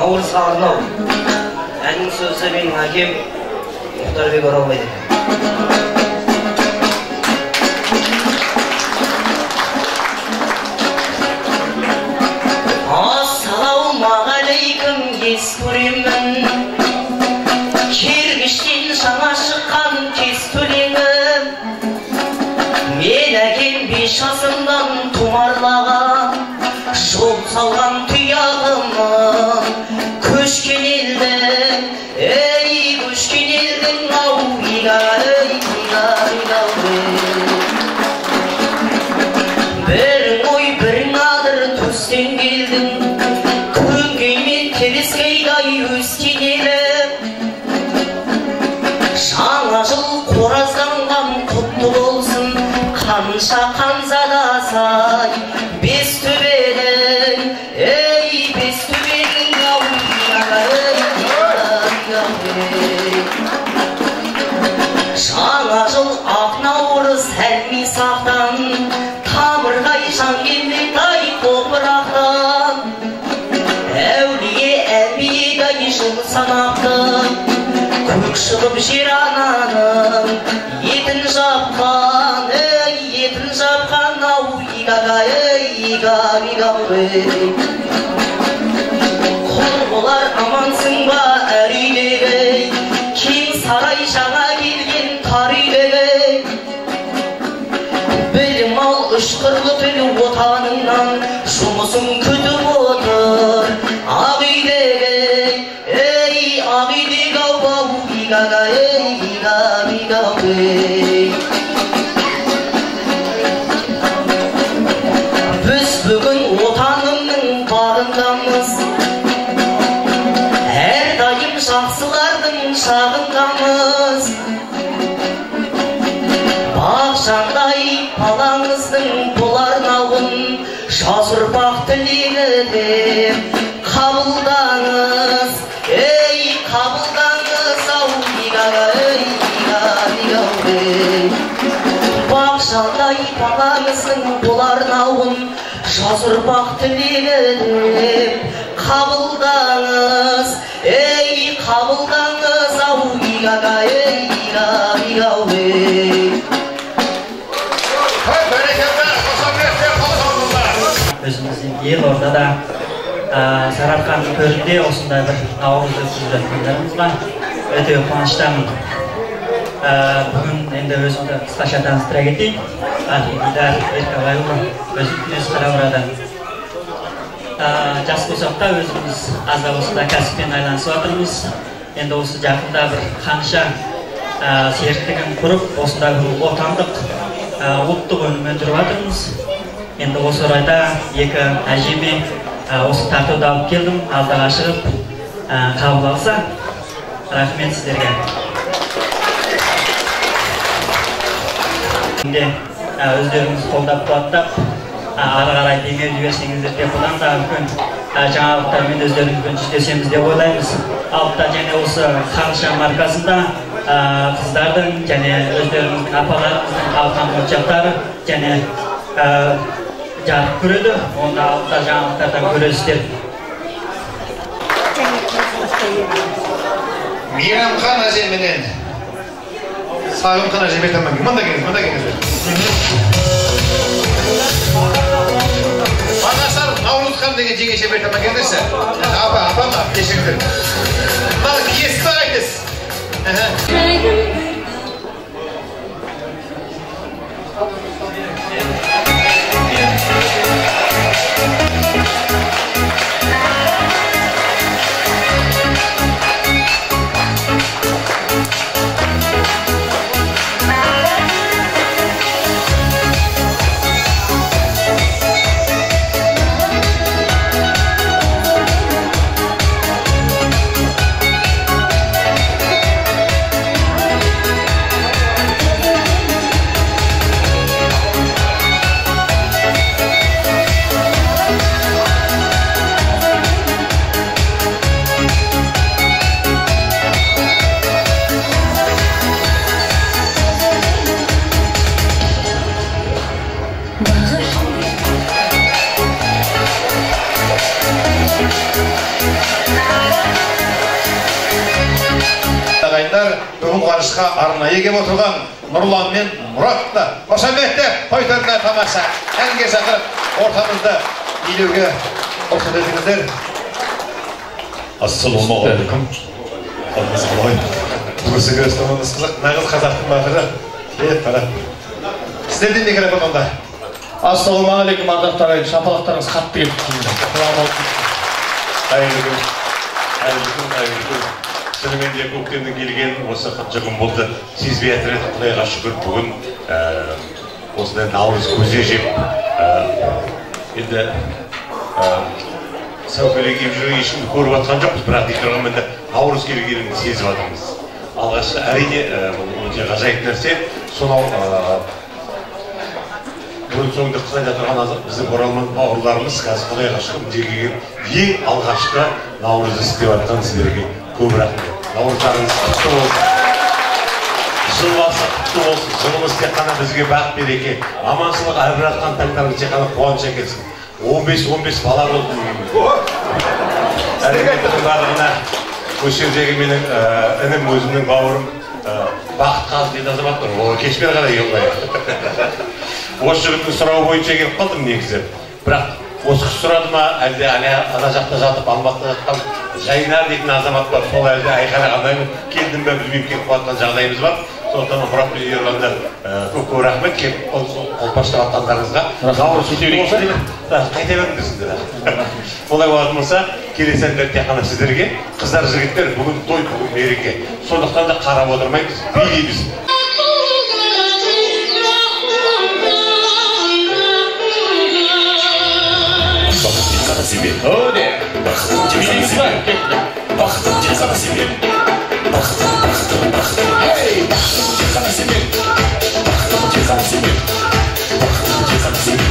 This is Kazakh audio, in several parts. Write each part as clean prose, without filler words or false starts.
Наурыз Арнау. Әннің сөзі менің әкем Мұхтарбек Оралбай екен. Ассалаумағалейкум, ес көремін. Кергіштен жаңа шыққан кез төлеңім. Мен әкем 5 жасымдан тұмарлаған, жол салған тұяғымын. Көшкен елдің, ей көшкен елдің, ау, игай, бірің ой, бірің адыр түстен келдің. Күнгеймен терескейдай өскен елім. Жаңа жыл қоразданған құтты болсын, қанша қанзада сай. Бес төбенің, ей бес төбенің, ау, жаңа жыл ақ наурыз әлми сақтан, тамырғай жан келмей топырақтан. Әулие әмбиедай жыл санақтан, көк шығып жер ананың етін жапқан, етін жапқан, ау, құрбылар амансың ба әр үйлегі, кең сарай жаңа келген тар үйлегі. Білім ал үшқырлы тіл отаныңнан, жұмысын күтіп отыр ақ үйлегі, ей ақ үйлегі, ау, біз бүгін отанымның бағындамыз, әрдайым жақсылардың шағындамыз. Бақшандай балаңыздың бұл арнауын жас ұрпақ тілегі деп қабылдаңыз, ей қабылдаңыз, ау, бақшандай балаңыздың бұл арнауын жас ұрпақ тілегі деп қабылдаңыз, ей қабылдаңыз, ау, өзіміздің елордада Сарыарқаның төрінде осындай бір наурыз өткізіп жатқандарыңызға өте қуаныштамын. Бүгін енді өзімді қысқаша таныстыра кетейін. Дидар Еркебайұлы, өзіміз Қараурадан. Жас болсақ та өзіміз аз да болса да кәсіппен айланысып жатырмыз. Енді осы жақында бір қанша серіктігін құрып, осындай бір отандық ұлттық өнім өндіріп жатырмыз. Енді осы орайда екі әжеме осы тартуды алып келдім, алдағы шығып қабыл алса. Рахмет сіздерге. Өздеріңіз қолдап қуаттап, ары қарай демеу жіберсеңіздер деп, бұдан да үлкен жаңалықтармен өздеріңізбен жүздесеміз деп ойлаймыз. Алыпта және осы Қарша маркасында қыздардың және өздеріңіздің апаларымыздың алған моншақтары және жарық көреді. Онда алыпта жаңалықтардан көресіздер. Мейрамхан әжеменен Сағымхан әжеме тамам. Мұнда келіңіздер. Бағасар Наурызхан деген жеңеше бер тамам келдірсі. Апам, кешіңдер. Маған кесті айтыз. жарысқа арнайы келіп отырған Нұрлан мен Мұратты қошаметті той-тойына тамаша әнге шақырып ортамызды билеуге рұқсат етіңіздер. Ассалаумағалейкум. Қалыңыз қалай? Бүгінгі ресторанымыз қызық, нағыз қазақтың батыры. Қара. Сіздерден не керек онда? Ассалаумағалейкум ардақты ағайын, шапалақтарыңыз қатты келіп келді. Қайырлы күн. Шынымен де көктемнің келген осы қанша күн болды. Сезбей жатыр едік, Құдайға шүкір бүгін осындай наурыз көзе жеп енді сәукеле киіп жүрген ешкімді көріп жатқан жоқпыз, бірақ дегенмен де наурыз келгенін сезіп жатырмыз. Алғашқы әрине бұл өте ғажайып нәрсе. Сонау бұрын соңды Қытайда тұрған біздің оралман бауырларымыз қазір Құдайға шүкір келген ең алғашқы наурызды істеп жатқан сіздерге көп рахмет. Наурыздарыңыз құтты болсын. Жыл басы құтты болсын. Жылымыз тек қана бізге бақ береке, аманшылық әрбір атқан таңдарыңыз тек қана қуаныш әкелсін. 15 бала болды. Әрекеттің барлығына осы жердегі менің інім, өзімнің бауырым Бақыт Қаз дейді азамат тұр. Ол кешпен ғана елдай. Осы жігіттің сұрауы бойынша келіп қалдым негізі. Бірақ осы қыз сұрады ма, әлде ана жақта жатып, Алматыда жатқан Жайнар дейтін азамат бар. Сол әлде айқайлағандаймын, келдім бе білмеймін келіп қалатын жағдайымыз бар. Сондықтан Мұрат пен Ерландар көп рахмет келіп қолпаштап атқандарыңызға. Наурыз құтты болсын деп қайта беріңдерсіңдер. Олай болатын болса, келесі әндер тек қана сіздерге, қыздар жігіттер бүгін той, бүгін мереке. Сондықтан да қарап отырмаймыз, билейміз. Себе. Бахтым тек қана себе. Бахтым тек қана себе. Бахтым тек қана себе. Бахтым тек қана себе. Бахтым тек қана себе.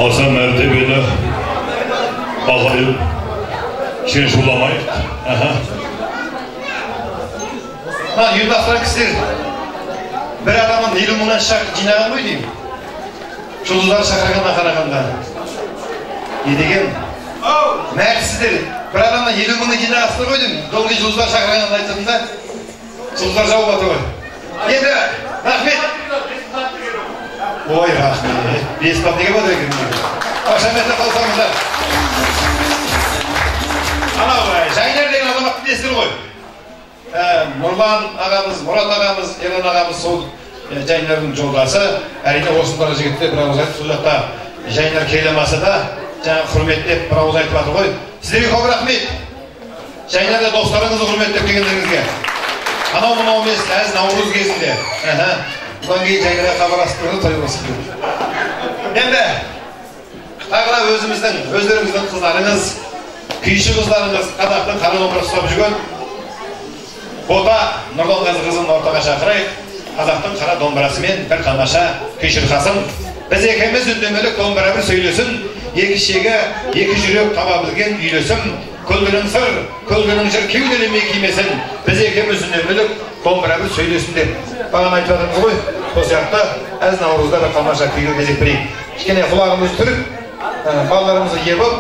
аса мәртебелі ағайын шеншуламайық. Ұйымдастырған кісілер бір адамын 50 мыңнан жинаған ғой деймін. Жұлдыздар шақырғанға қарағанда. Не деген? Мәксіздер бір адамнан 50 мыңны жинағасыздар ғой деймін. Долғы жұлдыздар шақырғанға айтсадым да, жұлдыздар жауып аты ғой. Енді, рахмет. Ой, рахмет. Бесбат неге бады екен? Қошаметті қалсаңыздар. Анау, Жайнар деген азаматтың есілі ғой. Нұрлан ағамыз, Мұрат ағамыз, Ерлан ағамыз сол Жайнардың жолдасы. Әрине осындағы жігітте бір ауыз айтып, сол жақта Жайнар келемасы да жаңа құрметтеп бір ауыз айтып жатыр ғой. Сіздерге көп рахмет. Жайнарда достарыңызды құрметтеп келгендеріңізге. Анау мынау емес, әз Наурыз кезінде. Бұдан кейін Жайнарға хабарластырды, той болсын. Енді тағы да өздеріңіздің қыздарыңыз, күйші қыздарыңыз қазақтың қара домбыра ұстап жүрген Бота Нұрлан қызын ортаға шақырайық. Қазақтың қара домбырасымен бір тамаша күй шырқасын. Біз екеуміз үндемелік домбыра бір сөйлесін. Екі шегі, екі жүрек таба білген үйлесім. Көлгінің сыр, көлгінің жыр кеуделемей кимесін. Біз екеуміз үндемелік домбыра бір сөйлесін деп. Бағана айтып жатырмыз ғой. Сол сияқты әз Наурызда бір тамаша күйге кезек берейік. Кішкене құлағымыз түріп, балаларымызды ебіп,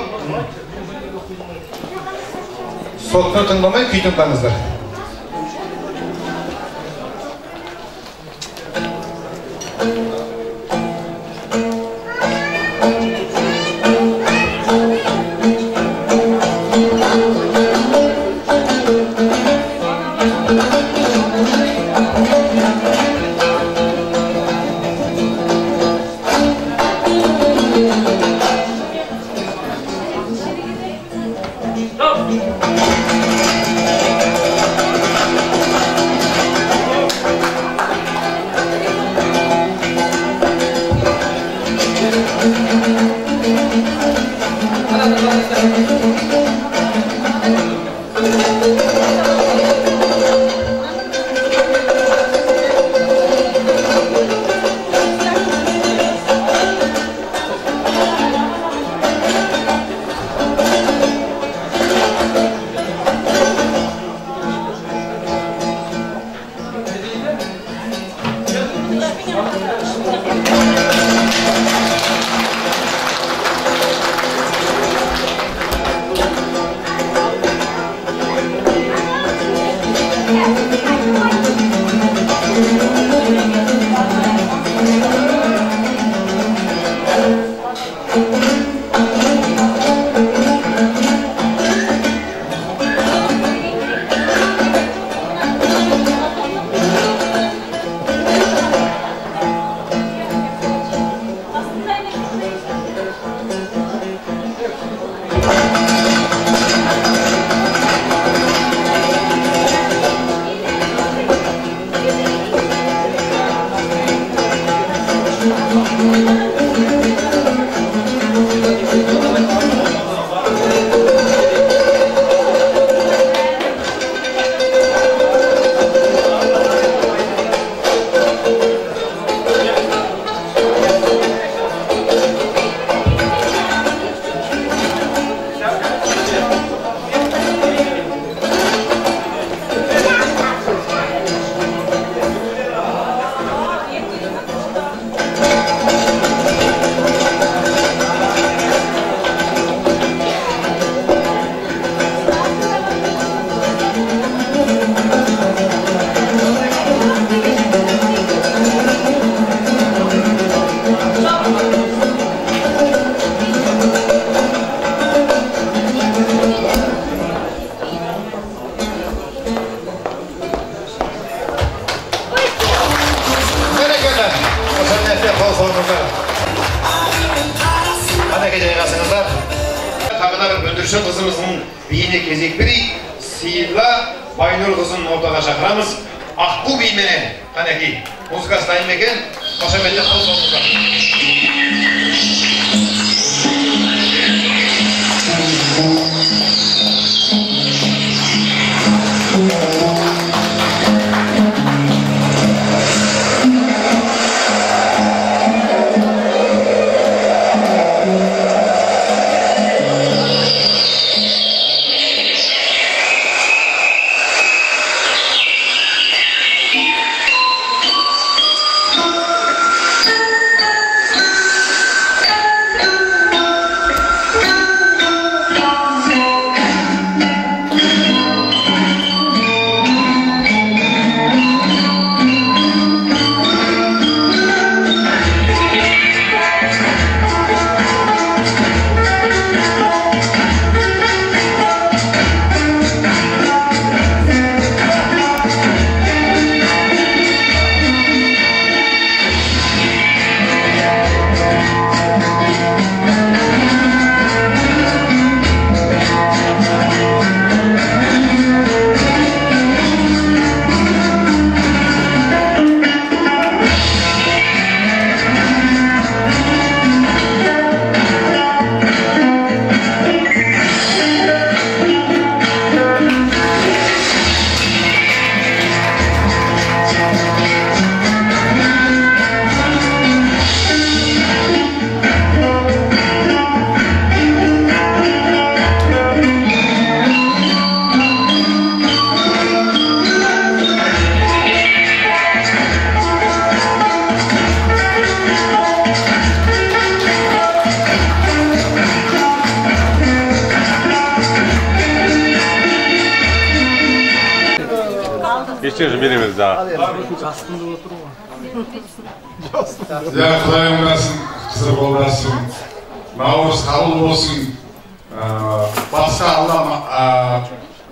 сотны тыңдамай күй тыңдаңыздар. Қызымыздың биіне кезек берейік. Сейілла Байнұр қызын ортаға шақырамыз. Аққу биіменен қанекей музыкасы дайын екен. Қошаметте қол соғыңыздар. Ешкім береміз да. Құдай оңдасын, қысыр болдасын, наурыз қабыл болсын, басқа Алла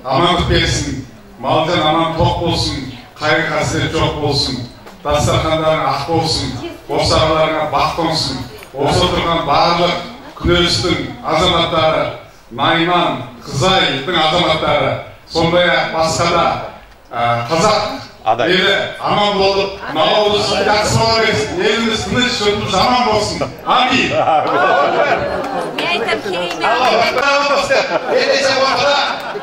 амандық берсін, малдан аман тоқ болсын, қайыр қасірет жоқ болсын, дастархандарың ақ болсын, босағаларыңа бақ қонсын, осы отырған барлық күнерістің азаматтары, Найман, Қызайдың азаматтары, сондай-ақ басқа да қазақ елі аман болып, наурыз жақсы бола берсін, еліміз тыныш, жұртымыз аман болсын. Амин. Ендеше уақытта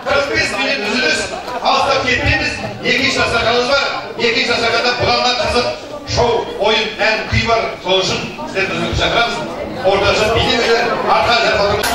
45 минут үзіліс, алыстап кетпейміз. Екінші дастарханымыз бар. Екінші дастарханда бұланған қызық шоу, ойын, ән, күй бар. Сол үшін сіздерді шақырамыз. Орташа билемелер, арқа жарбаларымыз.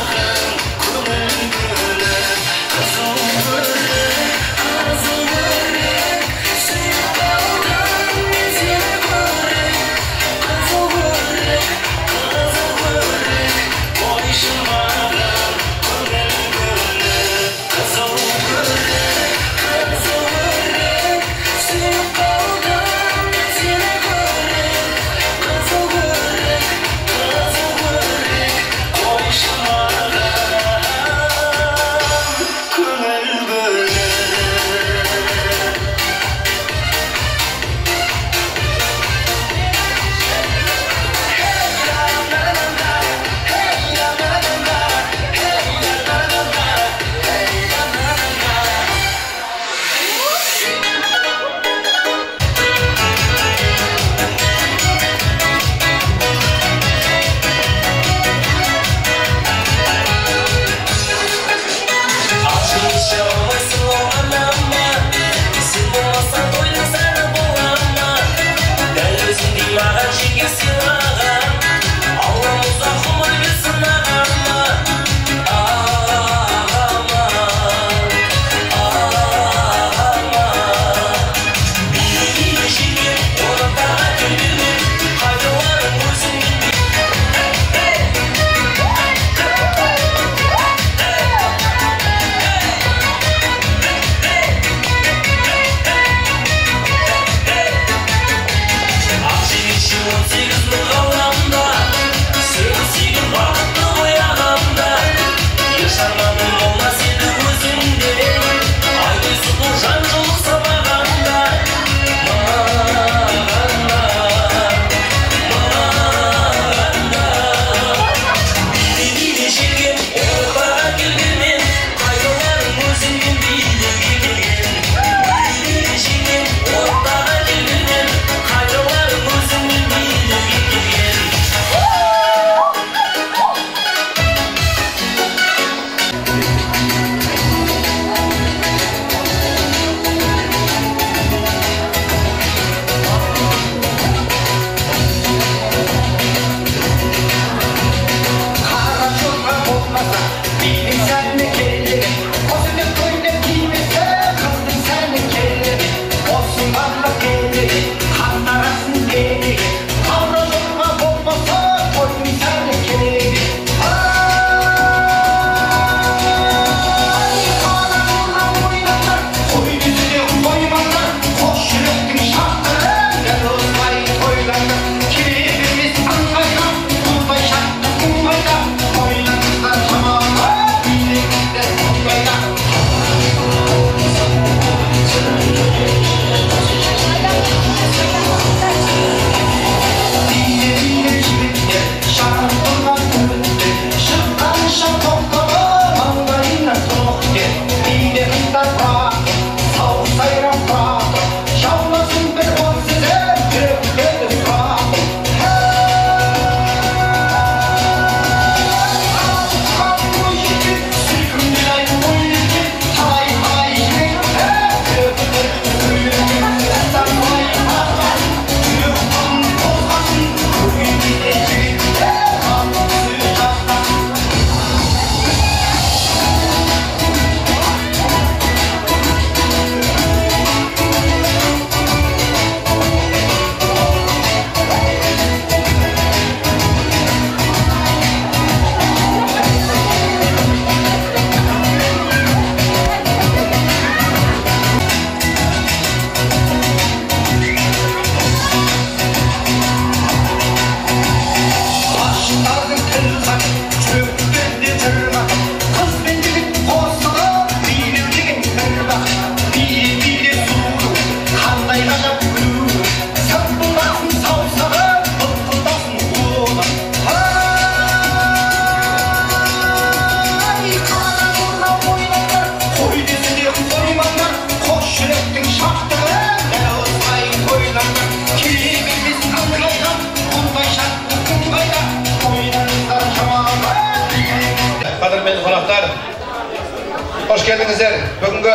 Қош келдіңіздер. Бүгінгі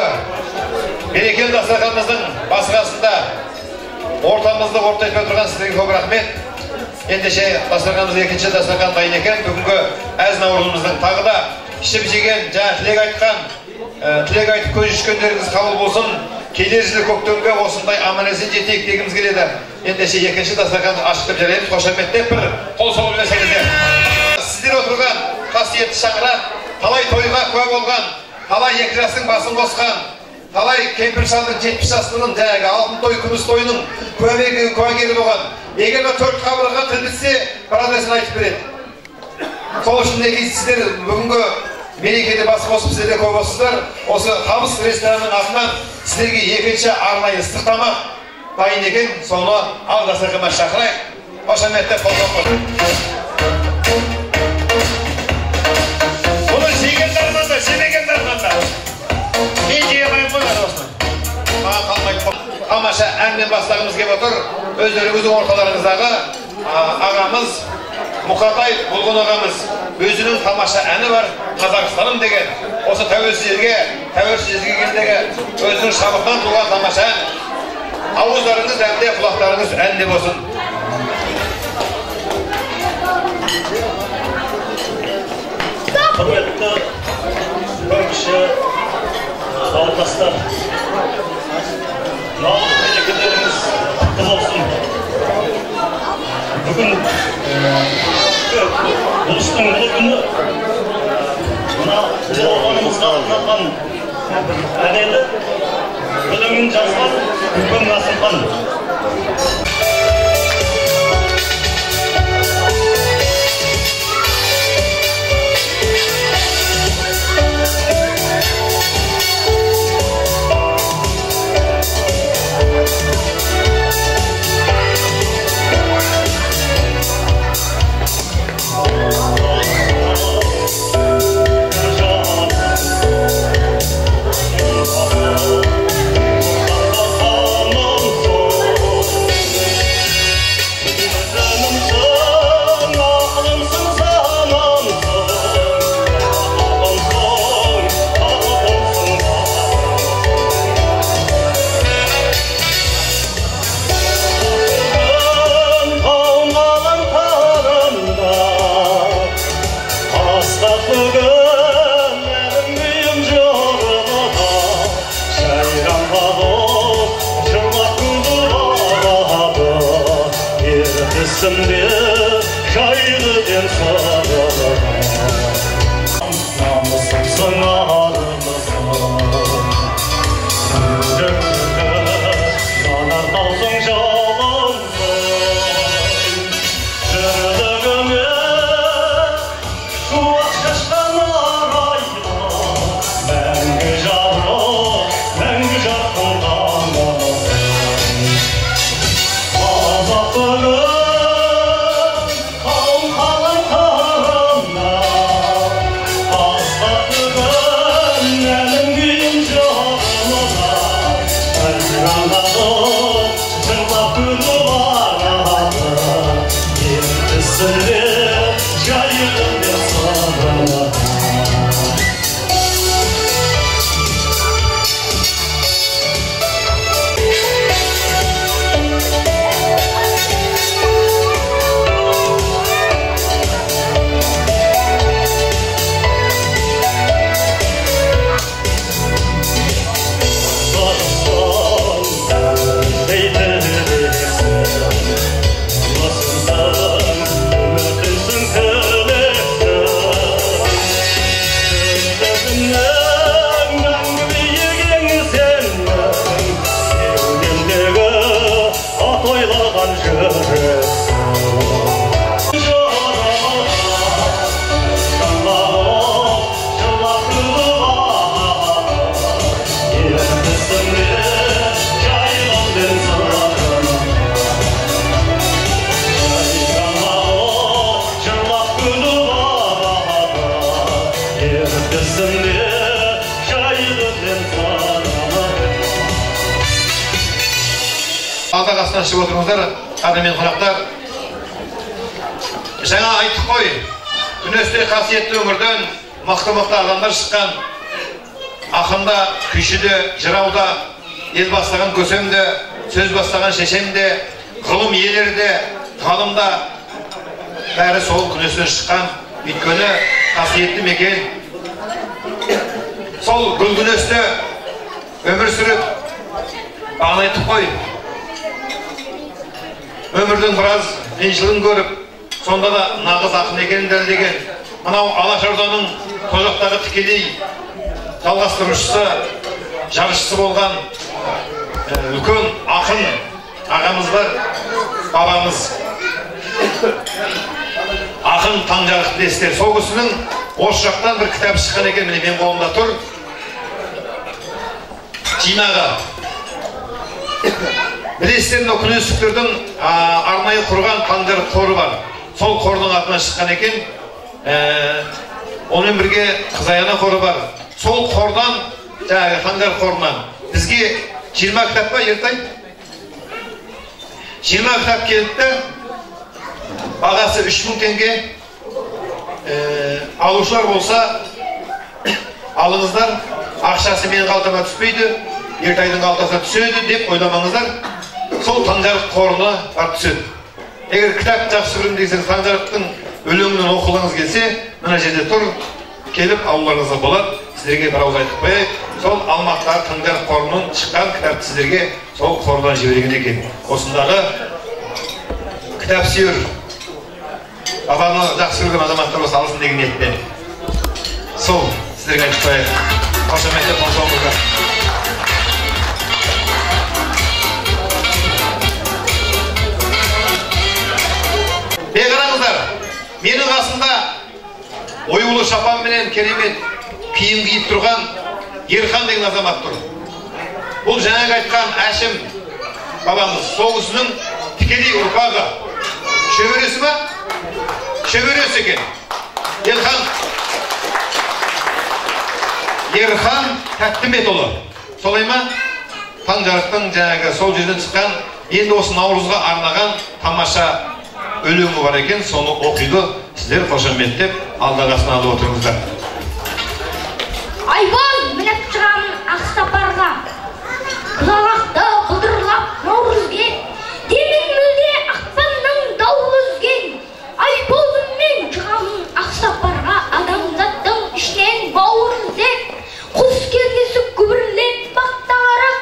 мерекелі дастарханымыздың басы-қасында ортамызды ортайтып отырған сіздерге көп рахмет. Ендеше дастарханымыз екінші дастархан дайын екен. Бүгінгі әз наурызымыздың тағы да ішіп жеген, жаңа тілек айтқан, тілек айтып көз жүшкендеріңіз қабыл болсын. Келер жылы көктемге осындай аман-есен жетейік дегіміз келеді. Ендеше екінші дастарханды ашып жараймыз. Қошеметтеп бір қол соғып жіберсеңіздер. Сіздер отырған қасиетті шаңырақ, талай тойға куә болған, талай екі жастың басын қосқан, талай кемпір шалдың 70 жастының жаңағы алтын той, күміс тойының куәгері болған. Егер төрт қабырға тіл бітсе, біраздасын айтып береді. Сол үшін неге сіздер бүгінгі мерекеде бас қосып сіздерде көп болсыздар. Осы табыс ресторанның атынан сіздерге екінші арнайы ыстық тамақ дайын екен. Соны ал дастарханға шақырайық. Қошеметтеп қолдап қойды. Бұны жегендер мында, жемегендер мында. Мен жеге қайын қойған осыны. Маған қалмайды. Тамаша әнмен бастағымыз кеп отыр. Өздеріңіздің орталарыңыздағы ағамыз Мұқатай Бұлғын ағамыз өзінің тамаша әні бар, Қазақстаным деген. Осы тәуелсіздікке келдегі өзінің шабықтан туған тамаша ән. Ауыздарыңыз әнде, құлақтарыңыз әнде болсын. Құрметті көрші ауылдастар, наурыз мерекелеріңіз құтты болсын. Бүгін ұлыстың ұлы күні мына отанымызға арналған әнелі өлеңін жазған Көкен Насымхан. Алда қасынан шығып отырыңыздар, қадірмен қонақтар. Жаңа айттық қой, күнесте қасиетті өмірден мықты адамдар шыққан. ақында, күйшіде, жырауда, ел бастаған көсемде, сөз бастаған шешемде, ғылым иелерде, ғалымда бәрі сол күнестен шыққан. Өйткені қасиетті мекен. Сол гүл күнесте өмір сүріп, бағын айтып қой. Өмірдің біраз қиыншылығын көріп, сонда да нағыз ақын екенін дәлелдеген мынау Алашорданың тозақтағы тікелей жалғастырушысы, жарысшысы болған үлкен ақын ағамыз бар, бабамыз. Ақын Таңжарық білесіздер. Сол кісінің осы жақтан бір кітап шыққан екен, міне мен қолымда тұр. Жинағы. Білесіздер, мынау күнестіктердің арнайы құрған Таңжарық қоры бар. Сол қордың атынан шыққан екен. Онымен бірге Қызаяна қоры бар. Сол қордан, жаңағы Таңжарық қорынан бізге 20 кітап па, ертай? 20 кітап келіпті. Бағасы 3000 теңге. Алушылар болса, алыңыздар. Ақшасы менің қалтама түспейді, Ертайдың қалтасына түседі деп ойламаңыздар. Сол Таңжарық қорына барып түседі. Егер кітап жақсы көремін десеңіз, Таңжарықтың өлеңінен оқығыңыз келсе, мына жерде тұр, келіп алуларыңызға болады. Сіздерге бір ауыз айтып қояйық. Сол Алматыдағы Таңжарық қорынан шыққан кітапты сіздерге сол қордан жіберген екен. Осындағы кітап сүйер, бабаны жақсы көрген азаматтар болса алсын деген ниетпен. Сол сіздерге айтып қояйық. Қошеметтеп қосуымызға. Қараңыздар, менің қасымда оюлы шапан менен керемет киім киіп тұрған Ерхан деген азамат тұр. Бұл жаңағы айтқан Әшім бабамыз, сол кісінің тікелей ұрпағы. Шөбересі ма? Шөбересі екен. Ерхан Тәттімбетұлы. Солай ма? Таңжарықтың жаңағы сол жерден шыққан, енді осы Наурызға арнаған тамаша өлеңі бар екен, соны оқиды. Сіздер қошеметтеп алдағасына алып отырыңыздар. Айбай мініп шығамын ақ сапарға, құлағақты құлдырлап Наурызге, демін мүлде ақпанның дауыл үзген. Айболыммен шығамын ақ сапарға, адамзаттың ішінен бауыр іздеп, құс кердесі күбірлеп бақта қарап,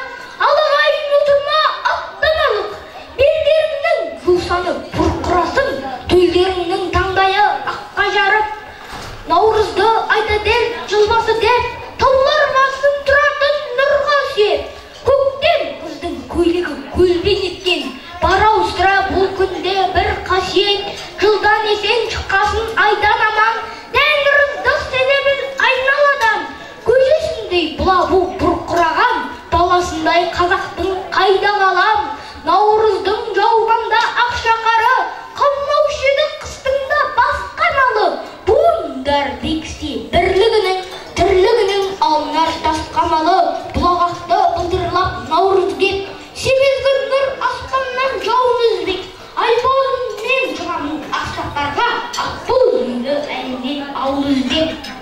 алағайын отырма аттан алып, белдеріңнің жусаны бұрқырасын, төлдеріңнің таңдайы аққа жарып, Наурызды айта дел, жылбасы деп, таулар басын тұратын нұрға сүйеп, көктем қыздың көйлегі көлбен еткен, бар ауыстыра бұл күнде бір қасиет, жылдан есен шыққасын айдан аман, тәңірімдік седебіл айналадан, көжесіндей бұлабу бұрқыраған, баласындай қазақтың қайда қалам, Наурыздың жауғанда ақшақары, қамлаушы еді қыстыңда басқан алып, буындар дегісте бірлігінің, тірлігінің алынар тасқамалы, бұлағақты бұлдырлап Наурыз кеп, семезгі нұр аспаннан жауын үзбек, айболыммен шығамын ақ сапарға, ақбұл үнді әнінен ауыл үзбек.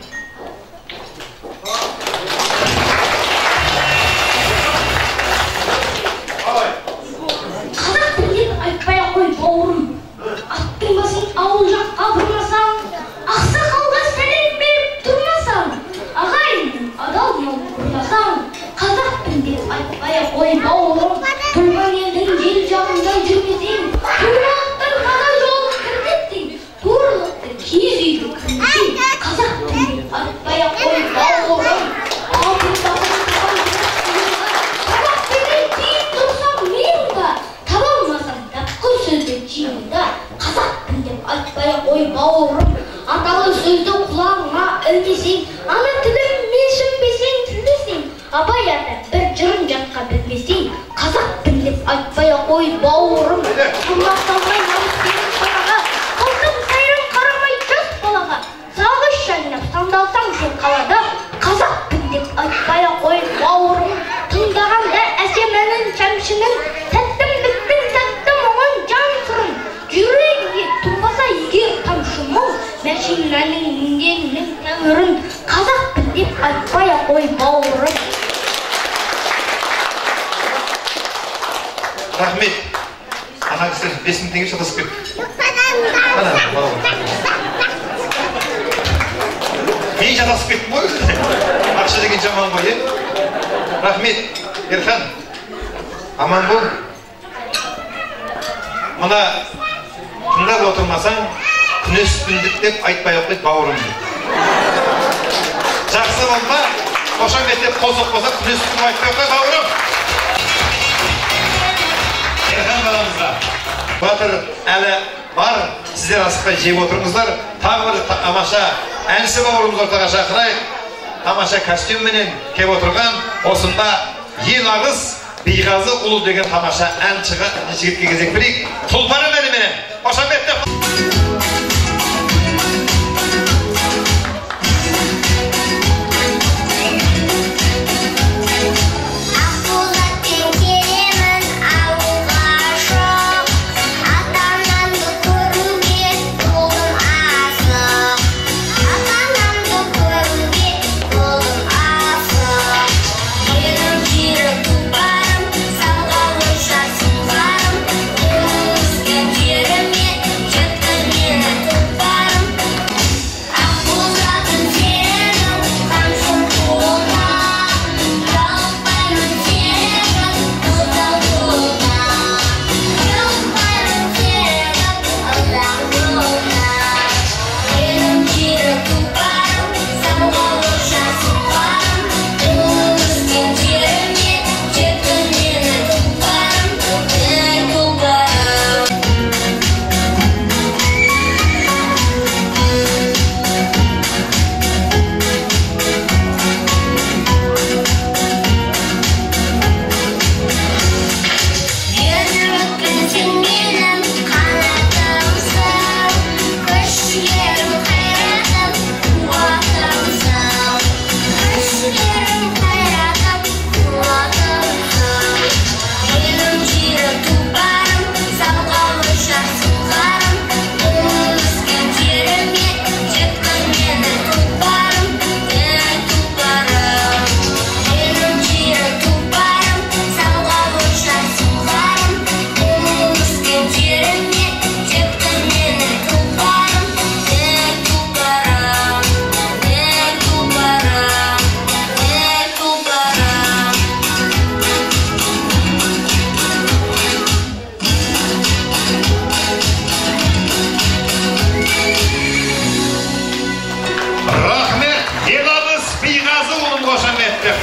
Қазақпын деп айтпай қой бауырым, аттың басын ауыл жаққа бұрмасаң, ақсақалға сәлем беріп тұрмасаң, ағайынның адал мал құрмасаң, қазақпын деп айтпай қой бауырым, тұрған елдің жел жағында жүрмесең, туыралықтың қара жолын кірмесең, туырлықты киіз үйді кірмесең, қазақпын деп айтпай қой бауырым, ой бауырым, аталы сөзді құлағыңа ілмесең, ана тілін меншінбесең, тілмесең, абай ата бір жырын жатқа білмесең, қазақпын деп айтпай қой бауырым. Құлақталмай намыспен қалаға, қалқым сайрын қарамай жас балаға, сағыз жайнап сандалсаң сен қалада, қазақпын деп айтпай қой бауырым. Тыңдағанда әсем әнін шәмшінің, тәттім біттің тәттім оған жан сырын, жүрегіңе тұнбаса егер тамшы мұң, мәшинаның мінгенінің тәңірін, қазақпын деп айтпай-ақ қой бауырым. Рахмет. Ана кісі 5.000 теңге шатасып кетті. Мен шатасып кеттім ғой. Ақша деген жаман ғой, Рахмет. Ерхан, аман бол. Мұна тыңдап отырмасаң, күнес түндік деп айтпай-ақ қой бауырым. Жақсы болма, қошамет деп қол соқпаса, күнес түндік айтпай-ақ қой бауырым. Ерхан баламызға батыр әлі бар, сіздер асықпай жеп отырыңыздар. Тағы бір тамаша әнші бауырымыз ортаға шақырайық. Тамаша костюмменен кеп отырған осында ел ағыз Биғазы ұлы деген тамаша ән жігітке кезек берейік. Тұлпары меніменен қошаметті.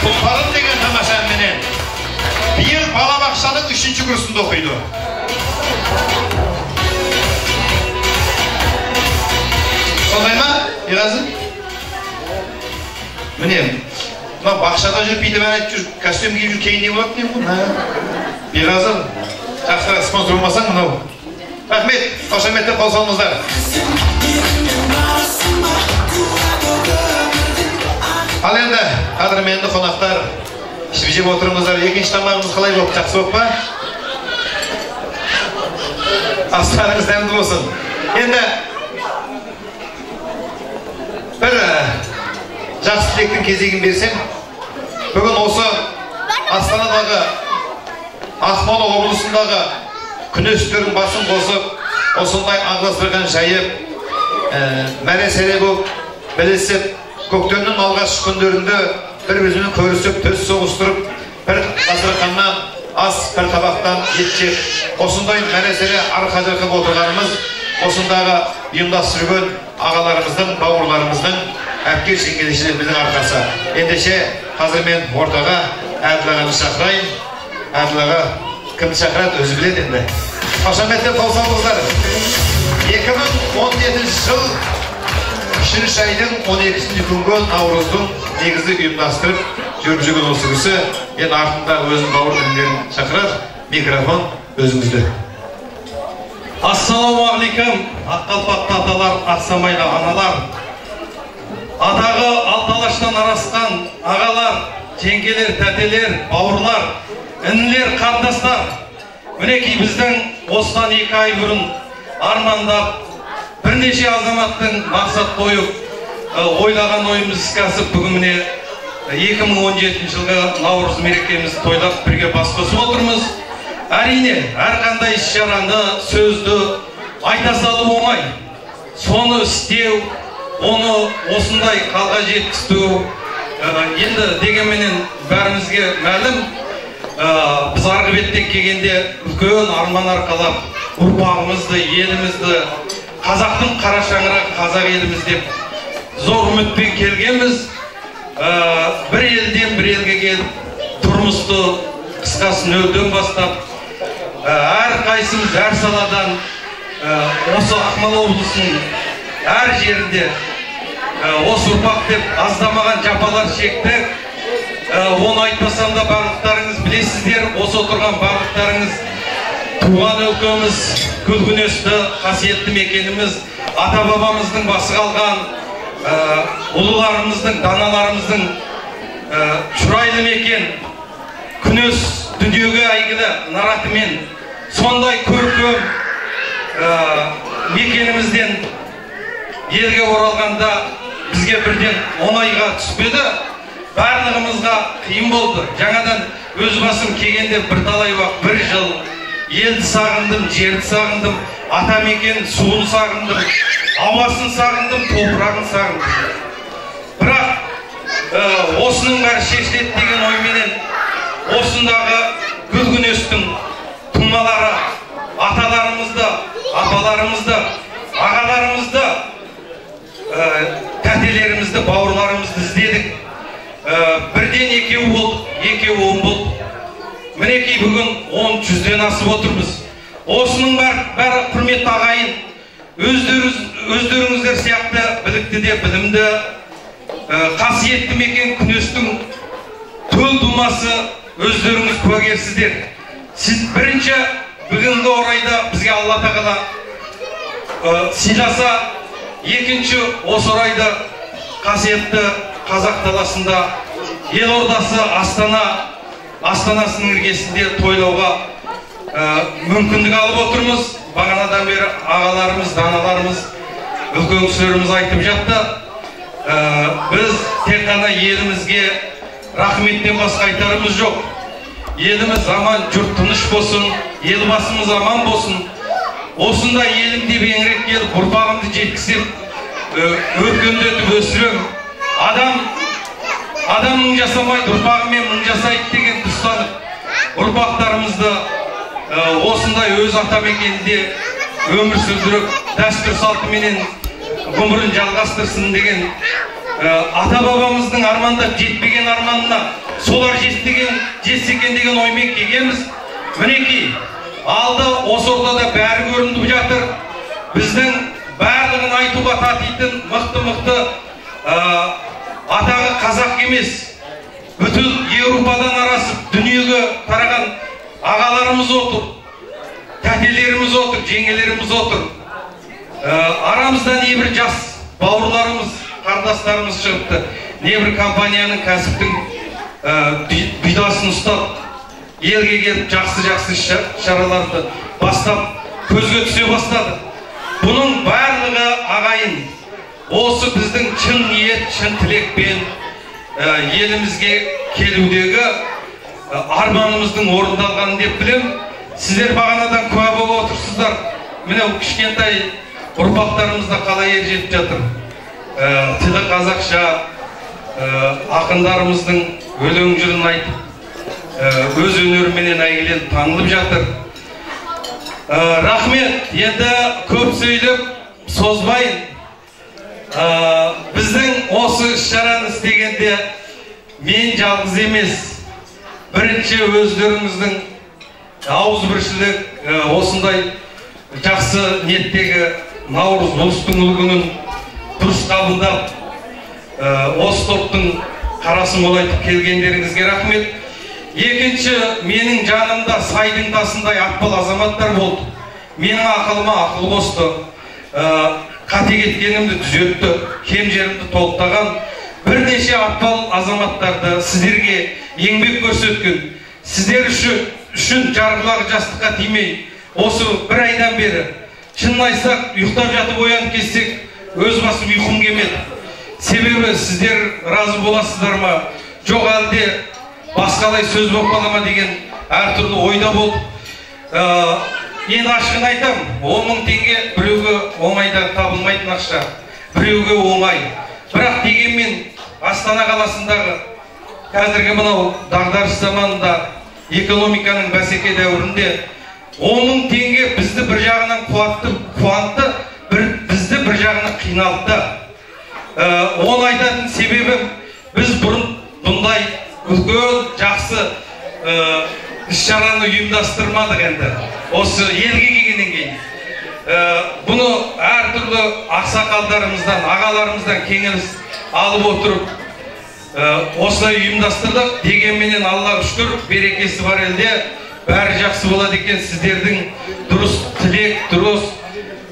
Тұлпарым деген тамаша әнменен биыл балабақшаның 3-ші курсында оқиды. Сондай ма, Биғазы? Міне, бақшада жүріп бүйтіп ән айтып жүр, костюм киіп жүр, кейін не болады деймін ғой. Биғазы, жақсырақ спонсор болмасаң мынау. Рахмет, қошаметтен қол салыңыздар. Ал енді, қадірменді қонақтар, ішіп жеп отырыңыздар. Екінші тамағымыз қалай болып, жақсы болып па? Астарыңыз дәмді болсын. Енді бір жақсы тілектің кезегін берсем, бүгін осы Астанадағы, Ақмола облысындағы күнестердің басын қосып, осындай аңдастырған жайып, мәре-сәре болып, білісіп, көктемнің алғаш күндерінде бір-бірімен көрісіп, төс соғыстырып, бір дастарханнан ас, бір табақтан ет жеп, осындай мәре-сәре арқа-жарқып отырғанымыз, осындағы ұйымдастырған ағаларымыздың, бауырларымыздың, әпке-шеңгелешілеріміздің арқасы. Ендеше қазір мен ортаға Әділ ағаны шақырайын. Әділ аға кімді шақырады, өзі біледі енді. Қошаметтен қол салыңыздар. 2017 жыл 3-ші айдың 12-сінде күнгі Наурыздың негізі ұйымдастырып жүріп жүрген осы кісі, енді артында өзінің бауыр інілерін шақырар. Микрофон өзіңізде. Ассалаумағалейкум, аққалпақты аталар, ақсамайлы аналар, атағы алталаштан арасқан ағалар, жеңгелер, тәтелер, бауырлар, інілер, қандастар. Мінекей біздің осыдан 2 ай бұрын армандап, бірнеше азаматтың мақсат қойып, ойлаған ойымыз іске асып, бүгін міне 2017 жылғы Наурыз мерекемізді тойлап бірге бас қосып отырмыз. Әрине, әрқандай іс-шараны, сөзді айта салу оңай. Соны істеу, оны осындай қалға жеткізу, енді дегенменен бәрімізге мәлім, біз арғы беттен келгенде үлкен арман арқалап, ұрпағымызды, елімізді, қазақтың қара шаңырағы қазақ еліміз деп зор үмітпен келгенбіз. Бір елден бір елге келіп, тұрмысты қысқасын өлден бастап, әр қайсымыз әр саладан осы Ақмола облысының әр жерінде осы ұрпақ деп аздамаған жапалар шектік. Оны айтпасам да барлықтарыңыз білесіздер, осы отырған барлықтарыңыз туған өлкеміз, күлгінесті, қасиетті мекеніміз, ата-бабамыздың басы қалған, ұлыларымыздың, даналарымыздың шұрайлы мекен, күнес дүниеге әйгілі наратымен сондай көркем мекенімізден елге оралғанда бізге бірден оңайға түспеді, барлығымызға қиын болды. Жаңадан өз басым келгенде бірталай уақыт, бір жыл елді сағындым, жерді сағындым, ата мекен суын сағындым, ауасын сағындым, топырағын сағындым. Бірақ осының бәрі шешіледі деген ойменен осындағы күлгінестің тұмалары аталарымызды, апаларымызды, ағаларымызды, тәтелерімізді, бауырларымызды іздедік. Бірден екеу болды, екеу он болды. Мінекей бүгін 10-100-ден асып отырмыз. Осының бәрі құрметті ағайын, өздеріңіздер сияқты білікті де білімді, қасиетті мекен күнестің төл думасы өздеріңіз куәгерсіздер. Сіз бірінші бүгінгі орайда бізге Алла тағала сыйласа, екінші осы орайда қасиетті қазақ даласында елордасы Астанасының іргесінде тойлауға мүмкіндік алып отырмыз. Бағанадан бері ағаларымыз, даналарымыз, үлкен кісілеріміз айтып жатты. Біз тек қана елімізге рахметтен басқа айтарымыз жоқ. Еліміз аман, жұрт тыныш болсын, елбасымыз аман болсын. Осында елім деп еңіреп келіп, ұрпағымды жеткізіп, өркендетіп өсірем. Адам мың жасамайды, ұрпағымен мың жасайды деген тұстанып, ұрпақтарымызды осындай өз ата мекенінде өмір сүрдіріп, дәстүр салтыменен ғұмырын жалғастырсын деген ата-бабамыздың армандап жетпеген арманына солар жетсекен деген оймен келгенбіз. Мінекей, алды осы ортада бәрі көрініп жатыр. Біздің барлығын айтуға татитын мықты атағы қазақ емес, бүтін Еуропадан арасып дүниеге тараған ағаларымыз отыр, тәтелеріміз отыр, жеңгелеріміз отыр. Арамызда небір жас бауырларымыз, қардастарымыз шығыпты. Небір компанияның кәсіптің бидасын ұстап, елге келіп жақсы шараларды бастап, көзге түсе бастады. Бұның барлығы ағайын, осы біздің шын ниет, шын тілекпен елімізге келудегі арманымыздың орындалғанын деп білем. Сіздер бағанадан куә болып отырсыздар. Міне кішкентай ұрпақтарымызда қалай ержетіп жатыр. Тілі қазақша, ақындарымыздың өлең жырын айтып, өз өнеріменен әйгіленіп танылып жатыр. Рахмет, енді көп сөйлеп созбайын. Біздің осы іс-шараны істегенде мен жалғыз емес, бірінші өздеріңіздің ауызбіршілік осындай жақсы ниеттегі Наурыз ұлыстың күнін дұрыс қабылдап, осы топтың қарасын молайтып келгендеріңізге рахмет. Екінші, менің жанымда сайдың тасындай атпал азаматтар болды. Менің ақылыма ақыл қосты. Қате кеткенімді түзетті, кем жерімді толықтаған бірнеше атпал азаматтарды сіздерге еңбек көрсеткен, сіздер үшін жарғылағы жастыққа тимей, осы бір айдан бері шынын айтсақ, ұйықтап жатып оянып кетсек, өз басым ұйқым келмеді. Себебі сіздер разы боласыздар ма, жоқ әлде басқалай сөз болып қала ма деген әртүрлі ойда болып. Енді ашығын айтам, 10 мың теңге біреуге оңайда табылмайтын ақша, біреуге оңай. Бірақ дегенмен Астана қаласындағы қазіргі мынау дағдарыс заманында экономиканың бәсеке дәуірінде 10 мың теңге бізді бір жағынан қуантты, бізді бір жағынан қиналды. Оны айтатын себебі біз бұрын бұндай үлкен жақсы іс-шараны ұйымдастырмадық енді. Осы елге келгеннен кейін. Бұны әртүрлі ақсақалдарымыздан, ағаларымыздан кеңес алып отырып, осылай ұйымдастырдық. Дегенменен Аллаға шүкір, берекесі бар елде бәрі жақсы болады екен. Сіздердің дұрыс тілек, дұрыс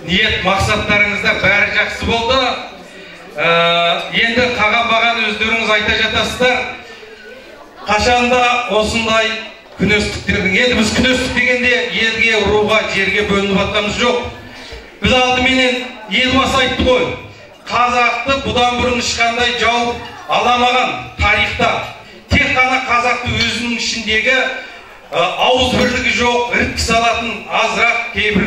ниет, мақсаттарыңызда бәрі жақсы болды. Енді қаған-баған өздеріңіз айта жатасыздар. Қашанда осындай күнестіктердің, енді біз күнестік дегенде елге, руға, жерге бөлініп атқанымыз жоқ. Біз алдыменен елбасы айтты ғой, қазақты бұдан бұрын ешқандай жау аламаған тарихта. Тек қана қазақты өзінің ішіндегі ауыз бірлігі жоқ, іріткі салатын азырақ кейбір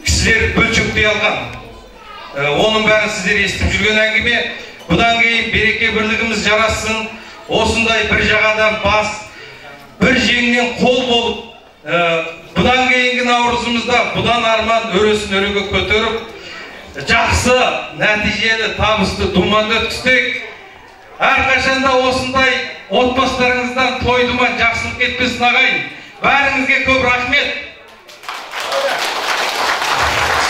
кісілер бөлшектей алған. Оның бәрін сіздер естіп жүрген әңгіме. Бұдан кейін береке бірлігіміз жарасын, осындай бір жағадан бас, бір жеңнен қол болып, бұдан кейінгі наурызымызда бұдан арман өресін өреге көтеріп, жақсы, нәтижелі, табысты, думанды өткізсек, әрқашанда осындай отбасыларыңыздан той-думан жақсылық кетпесін ағайын. Бәріңізге көп рахмет.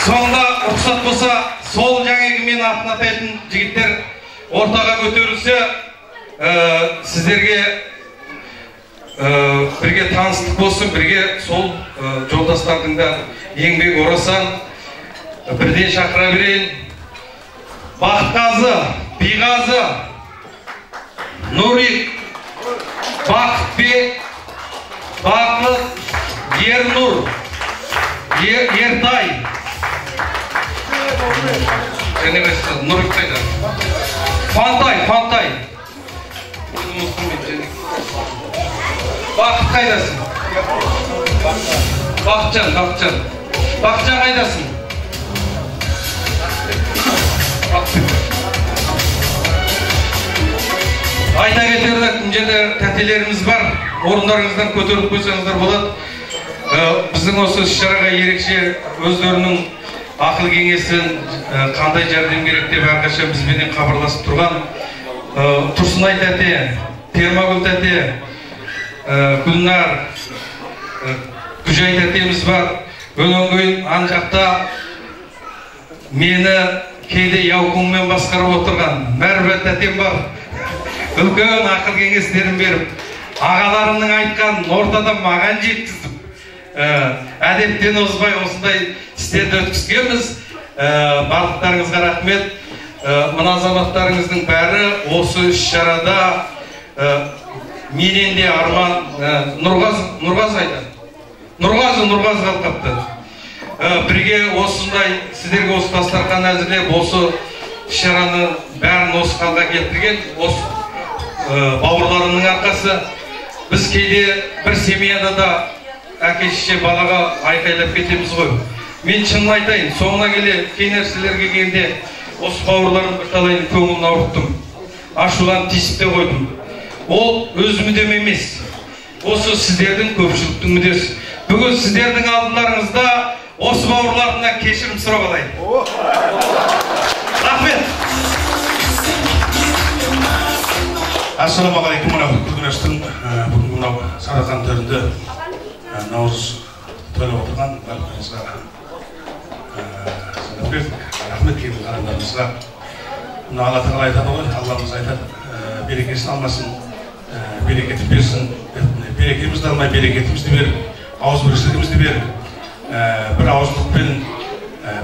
Сонда рұқсат болса, сол жаңағы мен атын атайтын жігіттер ортаға көтерілсе, сіздерге бірге таныстық болсын, бірге сол жолдастардың да еңбек орасан бірден шақыра берейін. Бақытқазы, Биғазы, Нұрик, Бақытбек, Бақыт, Ернұр, Ертай. Және қайсысы, Нұрик қайда? Фантай. Бақыт қайдасың? Бақытжан. Бақытжан қайдасың? Айта кетерлік, мына жерде тәтелеріміз бар. Орындарыңыздан көтеріп қойсаңыздар болады. Біздің осы іс-шараға ерекше өздерінің ақыл кеңесін, қандай жәрдем керек деп әрқашан бізбенен хабарласып тұрған Тұрсынай тәте, Пермагүл тәте, Гүлнар, Күжай тәтеміз бар. Өнен кейін ан жақта мені кейде яукыңмен басқарып отырған Мәрбә тәтем бар. Үлкен ақыл кеңестерін беріп, ағаларымның айтқан ортада маған жеткіздім. Әдептен озбай осындай істерді өткізгенбіз. Барлықтарыңызға рахмет. Мына азаматтарыңыздың бәрі осы іс-шарада менен де арман Нұрғазы айтады. Нұрғазы қалқапты. Бірге осындай сіздерге осы дастархан әзірлеп, осы іс-шараны бәрін осы қалға келтірген осы бауырларымның арқасы. Біз кейде бір семьяда да әке-шеше балаға айқайлап кетеміз ғой. Мен шынын айтайын, соңына келе кей нәрселерге келгенде осы бауырларым бірталайын көңілін ауырттым. Ашуланып тиісіп те қойдым. Ол өз мүддем емес. Осы сіздердің көпшіліктің мүддесі. Бүгін сіздердің алдыларыңызда осы бауырларымнан кешірім сұрап алайын. Рахмет. Ассаламағалейкум, күргіністің бүгінгі мынау сарақан төрінде наурыз тойлап отырған барлығыңызға рахмет келген қарандарымызға. Алла тағала айтады ғой, Алламыз айтады, берекесін алмасын, берекеті берсін. Берекемізді алмай, берекетімізді беріп, ауызбіршілігімізді беріп, бір ауыздықпен,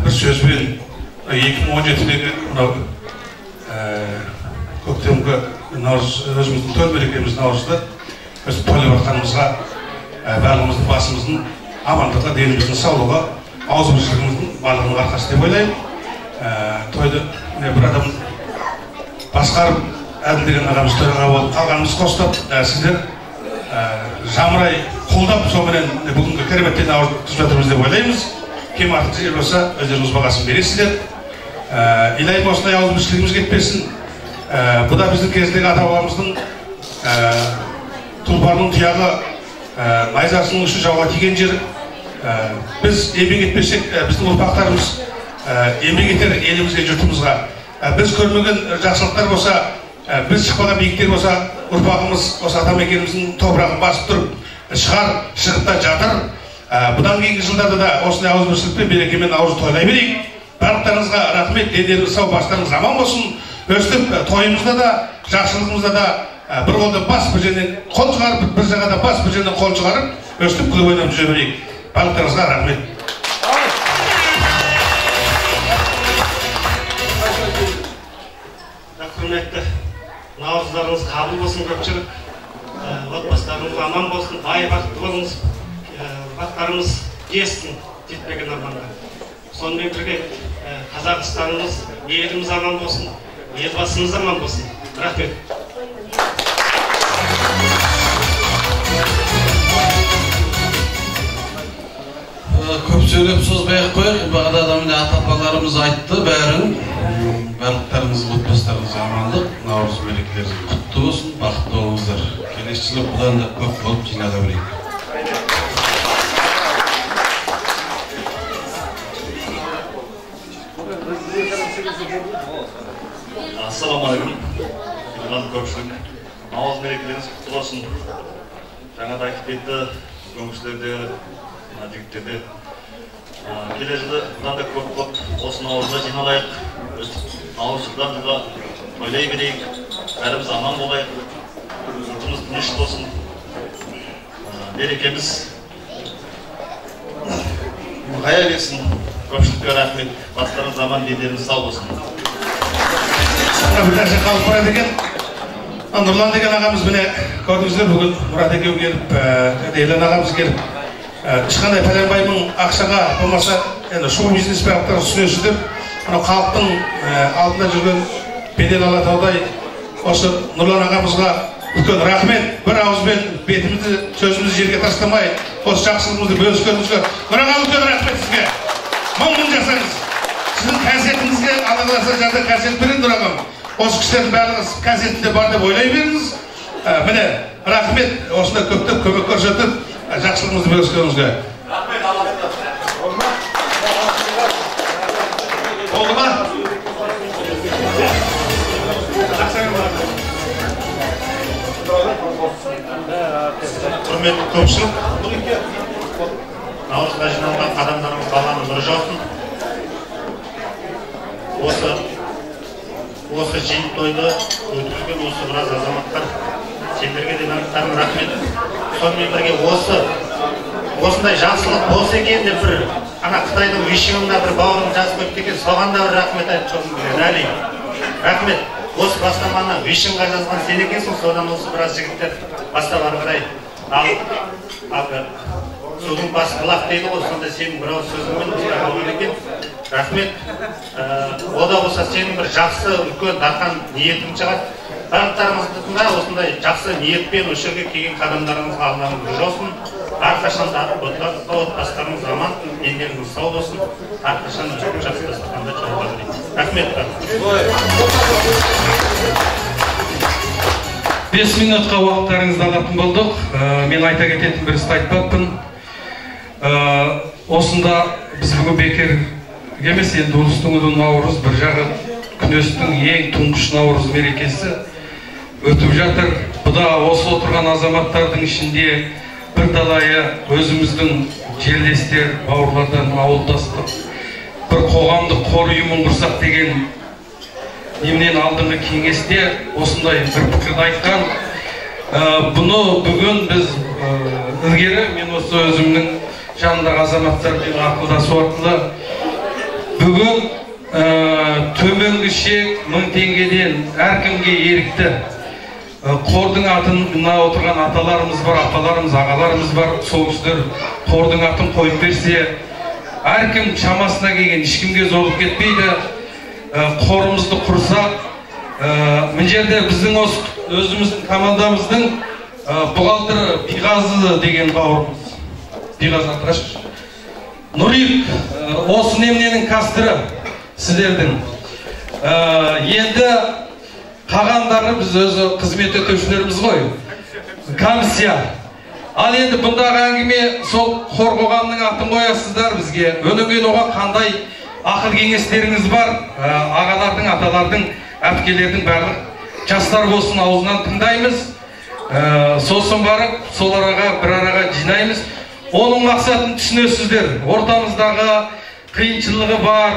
бір сөзбен 2017-дегі мынау көктемгі наурыз, өзіміздің төл берекеміз наурызды біз тойлап жатқанымызға барлығымыздың басымыздың амандыққа, деніміздің саулығы, ауызбіршілігіміздің барлығының арқасы деп ойлаймын. тойды бір адам басқарып әділ деген ағамыз төраға болып қалғанымыз қостап сіздер жамырай қолдап сонымен бүгінгі кереметтен өткізіп жатырмыз деп ойлаймыз. Кем артық жер болса өздеріңіз бағасын бересіздер. Илайым осындай ауызбіршілігіміз кетпесін. Бұл да біздің кездегі ата-бабамыздың тұлпарының тұяғы найзасының ұшы жауға тиген жер. Біз еңбек етпесек, біздің ұрпақтарымыз еңбек етер елімізге, жұртымызға. Біз көрмеген жақсылықтар болса, біз шықпаған биіктер болса, ұрпағымыз осы атамекеніміздің топырағын басып тұрып, шығып та жатыр. Бұдан кейінгі жылдарда да осындай ауызбіршілікпен берекемен наурыз тойлай берейік. Барлықтарыңызға рахмет, дендеріңіз сау, бастарыңыз аман болсын. Өстіп тойымызда да, жақсылығымызда да бір қолдан бас, бір жерден қол шығарып, бір жағада бас, бір жерден қол шығарып, өстіп күліп ойнап жүре берейік. Барлықтарыңызға рахмет. Құрметті наурыздарыңыз қабыл болсын, көпшілік. Отбасыларыңыз аман болсын, бай бақытты болыңыз. Ұрпақтарымыз естің жетпеген арманға. Сонымен бірге Қазақстанымыз, еліміз аман болсын, елбасымыз аман болсын. Рахмет. Көп сөйлеп созбай-ақ қояйық. Бағана да міне ата-апаларымыз айтты бәрін. Барлықтарыңыз, отбасыларыңыз амандық, наурыз мерекелеріңіз құтты болсын, бақытты болыңыздар. Келесі жылы бұдан да көп болып жинала берейік. Ассалаумағалейкум. Құрметті көпшілік, наурыз мерекелеріңіз құтты болсын. Жаңада айтып кетті, өңкішілерде, жігіттерде. Келер жылы бұдан да көп болып осы наурызда жиналайық. Наурыз жылдан жылға тойлай берейік. Бәріміз аман болайық. Жұртымыз тыныш болсын. Берекеміз ұлғая берсін. Көпшілікке рахмет. Бастарыңыз аман, дендеріңіз сау болсын. Бір нәрсе қалып барады екен. Нұрлан деген ағамыз міне көрдіңіздер, бүгін Мұрат екеу келіп, Елен ағамыз келіп, ешқандай пәленбайдың ақшаға болмаса, енді шоу бизнес барлықтар түсінесіздер. Халықтың алдында жүрген бедел Алатаудай осы Нұрлан ағамызға үлкен рахмет. Бір ауызбен бетімізді, сөзімізді жерге тастамай, осы жақсылығымызды бөліскеніңізге Нұрлан аға үлкен рахмет сізге. Мың жасаңыз. Сіздің концертіңізге Алла қаласа жарды концерт береді Нұрлан ағам. Осы кісілердің бәріңіз концертінде бар деп ойлай беріңіз. Міне, рахмет, осындай көптеп көмек көрсетіп, жақсылығымызды бөліскеніңізге. Болды ма? Құрметті көпшілік, наурызға жиналған қадамдарымыз қалғаны нұры жаусын. Осы жиын тойды өткізген осы біраз азаматтар, сендерге де барлықтарына рахмет. Сонымен бірге осындай жақсылық болса екен деп бір Қытайдың Вишимында бір бауырым жазып өтті екен, соған да бір рахмет айтып тұрмын. Рахмет. Осы бастаманы Вишимға жазған сен екенсің, содан осы біраз жігіттер бастап ары қарай судың басы бұлақ дейді ғой, сонда сенің бір ауыз сөзіңмен қалған екен. Рахмет. О да болса сенің бір жақсы үлкен дарқан ниетің шығар. Барлықтарыңыздың да осындай жақсы ниетпен осы жерге келген қадамдарыңызға Алланың нұры жаусын. Әрқашан отбасыларыңыз аман, дендеріңіз сау болсын. Әрқашан жақсы дастарханда жолыға берейік. Рахмет. 5 минутқа уақыттарыңызды алатын болдық. Мен айта кететін бір істі айтпақпын. Осында біз бүгін бекер емес, енді ұлыстың ұлы наурыз, бір жағы күнестің ең тұңғыш наурыз мерекесі өтіп жатыр. Бұда осы отырған азаматтардың ішінде бір талайы өзіміздің жерлестер, бауырлардан ауылдастық, бір қоғамдық қор ұйымын құрсақ деген немнен алдыңғы кеңесте осындай бір пікірді айтқан. Бұны бүгін біз ілгері, мен осы өзімнің жанындағы азаматтармен ақылдасу арқылы бүгін төменгі шек 1000 теңгеден әркімге ерікті қордың атын, мына отырған аталарымыз бар, апаларымыз, ағаларымыз бар, сол кісілер қордың атын қойып берсе, әркім шамасына келген, ешкімге зорлық кетпейді. қорымызды құрсақ, мына жерде біздің өзіміздің командамыздың бухгалтері Биғазы деген бауырымыз. Биғазы атырашы. Нұрик, осы немененің кастыры сіздердің. Енді қағандары біз өзі қызмет өтеушілеріміз ғой. Комиссия. Ал енді бұндағы әңгіме сол қор қоғамның атын қоясыздар бізге. Өнен кейін оған қандай ақыл кеңестеріңіз бар? Ағалардың, аталардың, әпкелердің барлық жастар болсын аузынан тыңдаймыз. Сосын барып, сол араға бір араға жинаймыз. Оның мақсатын түсінесіздер. Ортамыздағы қиыншылығы бар,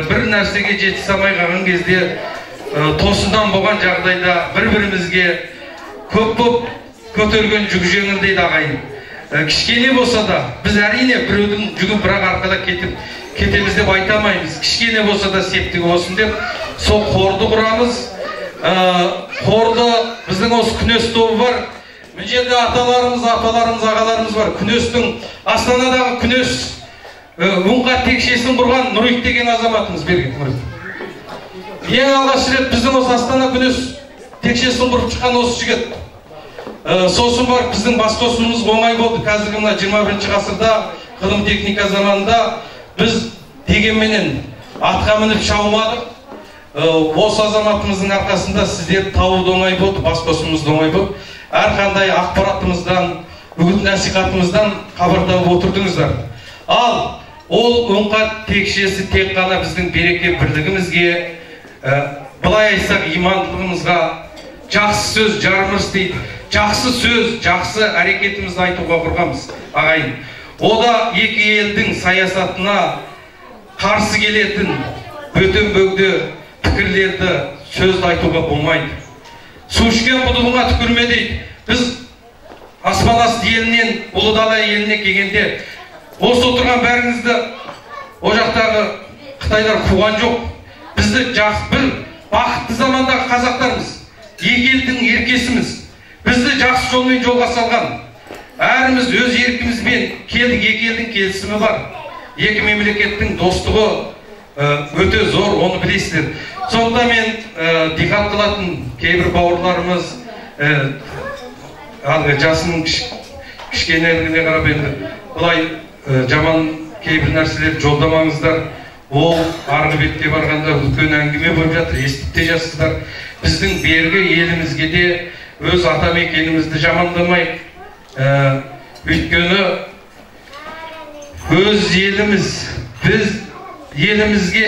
бір нәрсеге жетісе алмай қалған кезде тосыннан болған жағдайда бір-бірімізге көп боп көтерген жүк жеңіл дейді ағайын. Кішкене болса да, біз әрине біреудің жүгін бірақ арқада кетеміз деп айта алмаймыз. Кішкене болса да септігі болсын деп, сол қорды құрамыз. Қорды біздің осы күнес тобы бар. Мына жерде аталарымыз, апаларымыз, ағаларымыз бар. Күнестің, Астанадағы күнес ұнға текшесін құрған Нұрик деген азаматымыз берген. Ең алғаш рет біздің осы Астана күнес текшесін құрып шыққан осы жігіт. Сосын бар біздің бас қосуымыз оңай болды. Қазіргі мына 21 ғасырда ғылым техника заманында біз дегенменен атқа мініп шаумадық. Осы азаматымыздың арқасында сіздер тауы оңай болды, бас қосуымыз оңай болды. Әрқандай ақпаратымыздан, үгіт насихатымыздан хабар тауып отырдыңыздар. Ал ол ұнға текшесі тек қана біздің береке бірлігімізге, былай айтсақ имандылығымызға, жақсы сөз жармырыс дейді. Жақсы сөз, жақсы әрекетімізді айтуға құрғамыз, ағайын. О да екі елдің саясатына қарсы келетін бөтен-бөгде пікірлерді, сөзді айтуға болмайды. Су ішкен құдығыңа түкірме дейді. Біз аспанасты елінен, ұлы дала еліне келгенде, осы отырған бәріңізді о жақтағы Қытайлар қуған жоқ. Бізді жақсы бір бақытты замандағы қазақтармыз, екі елдің еркесіміз. Бізді жақсы жолмен жолға салған. Әріміз өз еркімізбен келдік, екі елдің келісімі бар. Екі мемлекеттің достығы өте зор, оны білесіздер. Сонда мен диқат қылатын кейбір бауырларымыз жасының кішкенелігіне қарап енді бұлай жаман кейбір нәрселер жолдамаңыздар. Ол арғы бетке барғанда үлкен әңгіме болып жатыр, естіп те жатсыздар. Біздің бергі елімізге де өз атамекенімізді жамандамайық. Өйткені өз еліміз, біз елімізге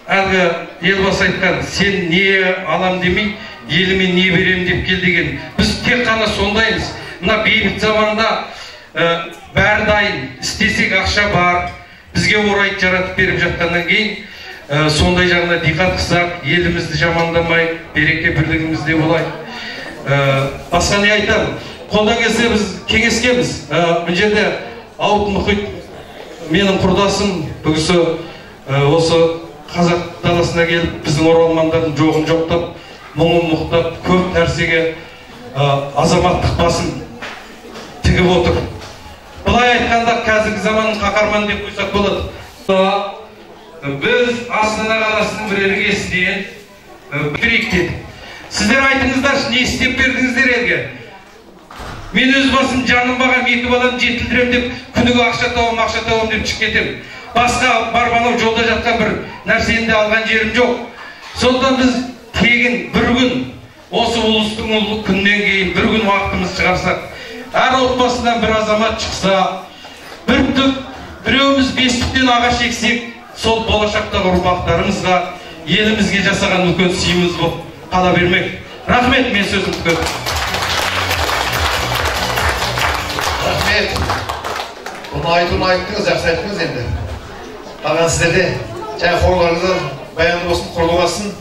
әлгі елбасы айтқан, сен не алам демей, еліме не берем деп кел деген. Біз тек қана сондаймыз. Мына бейбіт заманда бәрі дайын, істесек ақша бар, бізге орай жаратып беріп жатқаннан кейін сондай жағына диқат қылсақ, елімізді жамандамай, береке бірлігімізде болайық. Басқа не айтамын? Қолдан келсе біз кеңескеміз. Бұл жерде Ауыт Мұхит менің құрдасым, бүгісі осы қазақ даласына келіп, біздің оралмандардың жоғын жоқтап, мұңын мұқтап, көп нәрсеге азаматтық басын тігіп отыр. Бұлай айтқанда қазіргі заманның қаһарманы деп қойсақ болады. Біз Астана қаласының бір іргесінен берейік дедік. Сіздер айтыңыздар, не істеп бердіңіздер елге? Мен өз басым жаным бағам, екі балам жетілдірем деп, күніге ақша табам деп шығып кетем. Басқа барбанау жолда жатқан бір нәрсені алған жерім жоқ. Сондықтан біз тегін бір күн, осы ұлыстың ұлы күннен кейін бір күн уақытымыз шығарсақ, әр отбасынан бір азамат шықса, бір түп, біреуміз бестіктен ағаш ексек, сол болашақтағы ұрпақтарымызға, елімізге жасаған үлкен сыйымыз болып қала бермек. Рахмет, мен сөзімді көттім. Рахмет. Бұны айтуын айттыңыз, жақсы айттыңыз енді. Маған сіздерде жаңа қорларыңыздар баянды болсын, құрылы бассын.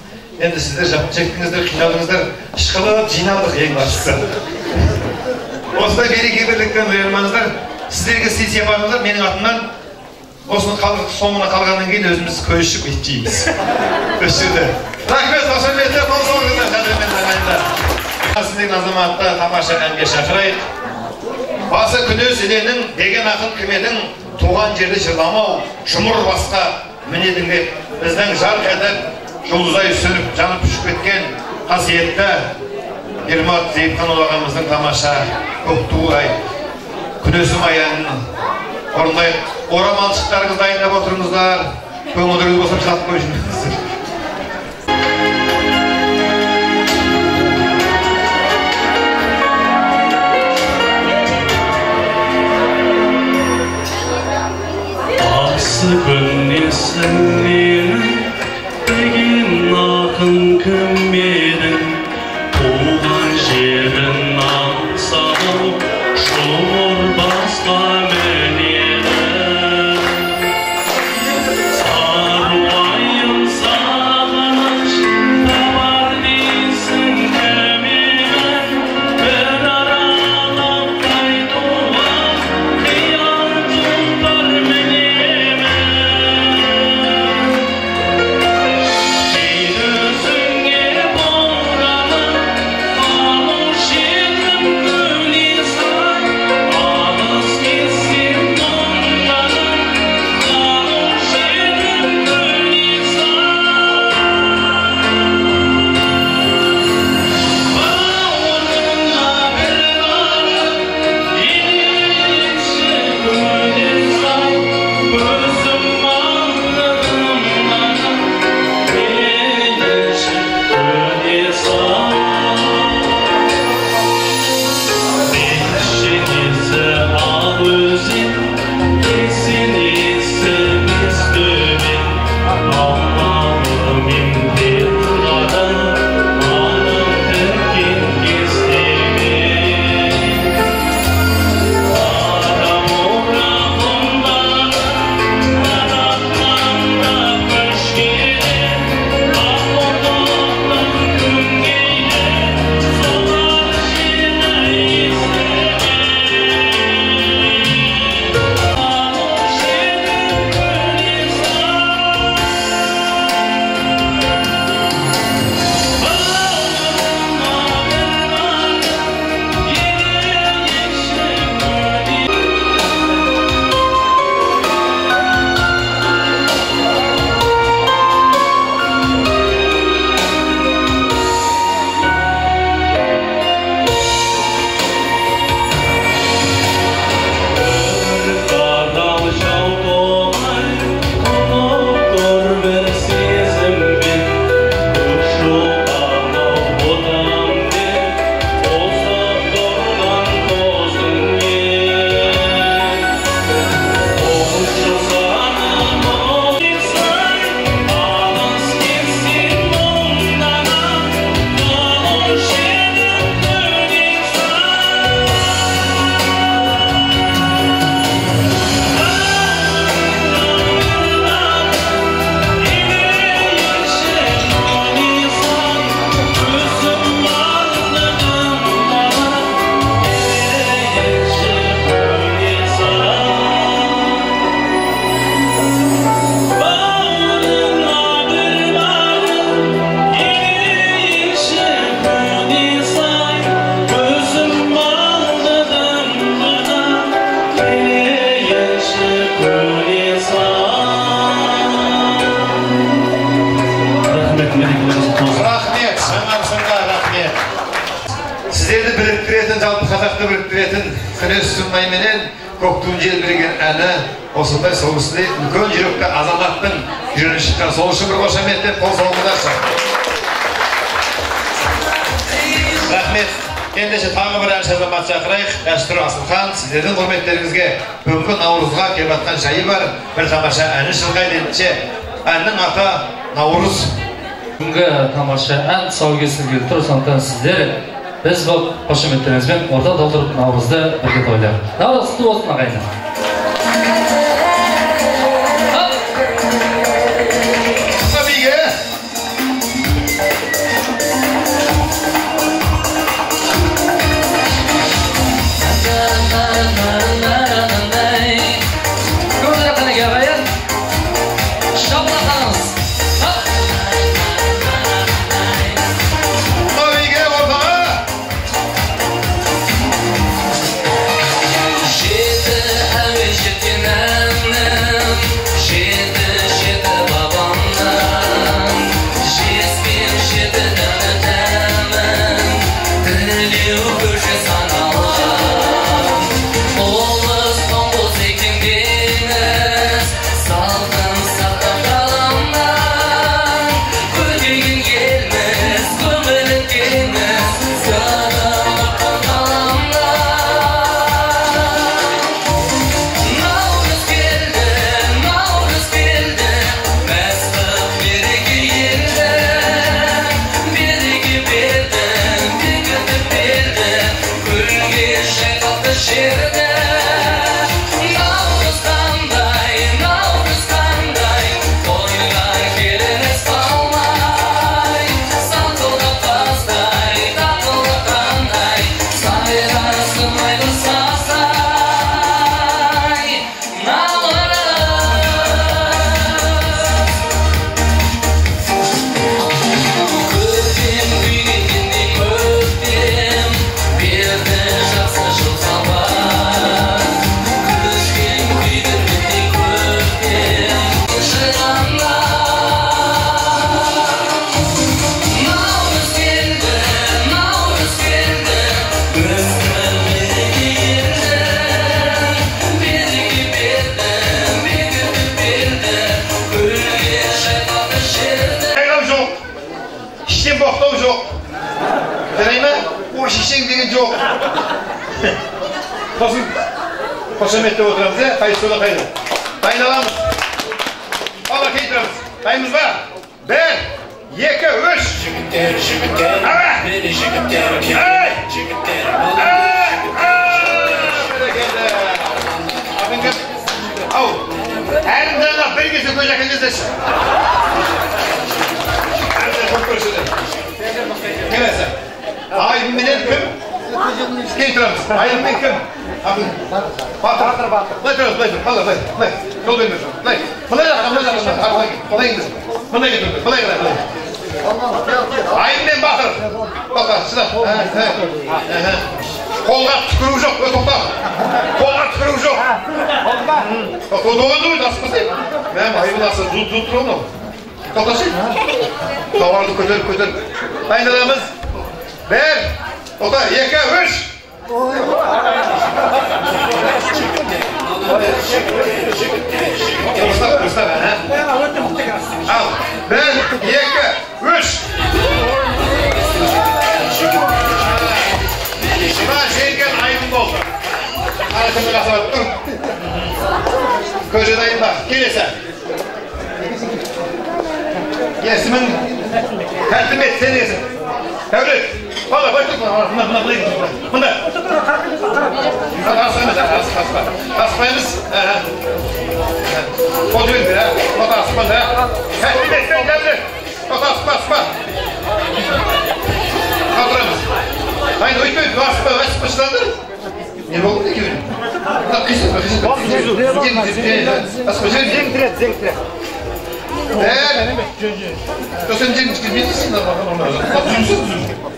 Енді сіздер жектіңіздер, қиналдыңыздар, шықылып жиналдық ең басшысы. Осыда береке бірліктен ұйырмаңыздар, сіздерге сый сияпатыңыздар, менің атымнан осыны соңына қалғаннан кейін өзіміз көз ішіп ет жейміз. Көшірді. Рахмет, қошеметті, болсаңыздар, қадірмен ағайындар. Сіздердің азаматты тамаша әнге шақырайық. Басы күнес еленің, деген ақын кім едің, туған жерді жырламау, жұмыр басқа мінедің деп, біздің жарқ етіп, жұлдызай сөніп жанып ұшып кеткен қасиетті Ермат Зейіпханұлы ағамыздың тамаша көктуғай күнесім аянын орындайық. Орамалшықтарыңыз дайындап отырыңыздар, көңілдеріңіз болса шалып қойыңыздар. Асы күнесің менің деген ақын кім едің? Туған жердің аңсау жұмыр басқа мінеді. Саруайым сағыныш табар дейсің кім едің? Bir аралап қайтуға қиян тұлпар мінемін. Сен өзіңе бауранып қалу шетім көнесің, алыс кетсең мұңданып қалу шетім көнесің. Бауырыңа бір барып ерекше көнесің, көзім аңдығымданып ерекше көнесің. Бешенесі ақ өзен, кесенесі бес төбет, алмағымен бет қадам, анам тіккен кестемен. Адам орағымданып, қанатқанда көшкенен, ақ ордақтың күнгейде, солар жені естіген. Қалу шетім көнесің. Қадам жау тоғай, тұнып тұр бір сезіммен. Ұшылған отам деп, тозып тұрған көзіңнен. Қоңшы саным ойсың, алыс кетсең мұңданып, қалу шетім көнесің. Рахмет, жаңарсыңға рахмет. Сіздерді біріктіретін, жалпы қазақты біріктіретін күнес сұмайменен көктуын желбіреген әні осындай соғысты үлкен жүректі азаматтың жүрін шыққан. Сол үшін бір қошаметтеп қол соғыңыздаршы. Рахмет. Ендеше тағы бір әнші азамат шақырайық. Дәстүр Асылхан, сіздердің құрметтеріңізге бүгінгі Наурызға келіп жатқан жайы бар. Бір тамаша әні шырқайды ендеше. Әннің аты Наурыз. Бүгінгі тамаша ән тұсаукесер келіп тұр, сондықтан сіздер біз бұл қошеметтеріңізбен орта толтырып Наурызды бірге тойлайық. Наурыз құтты болсын ағайын. Жеті жерде наурыз қандай тойға келіңіз қалмай сатылып тастай татылып қандай сайға сымайлы сасай боқтау жоқ. Жарай ма? Ой, шешең деген жоқ. Сосын қошеметтеп отырамыз, қайсы сода қайда. Дайыналамыз. Ала кейтірамыз. Дайымыз ба? 1, 2, 3. Жігіттер, мені жігіттер жігіттер ау, әрімдана бір кесе көз әкелдесі. Келесі. Айым менен кім? Кейтірамыз. Айым мен кім? Батыр. Былай тұрыңыз, былай. Жол берміз. Былай кетіңіз. Айым мен Батыр. Тоқта, шыдап. Қолға түкіру жоқ, тоқта. Қолға түкіру жоқ. Тоқта, асықпасай. Мәм, айымын асы, жұт тұр оны. Тоқташы. Тауарды көтеріп. Дайындаламыз. 1, 2, 3. Дұрыстап. Ал, 1, 2, 3. Шыма жеңген айым болды. Арасында қасабат тұр. Көже дайында. Келесі. Есімін тәлтімет сен есім. Тәулет. Бала, бай тұр. Мұнда. Аспаймыз. Қол жөнді. Қота аспанда. Тәлтімет сен тәулет. Қота аспа. Қалтырамыз. Дайын өйтпейді. Аспа шыдады. Не болды екеуін? Аспа жеңтірет. Сосын жерін кірмейсің,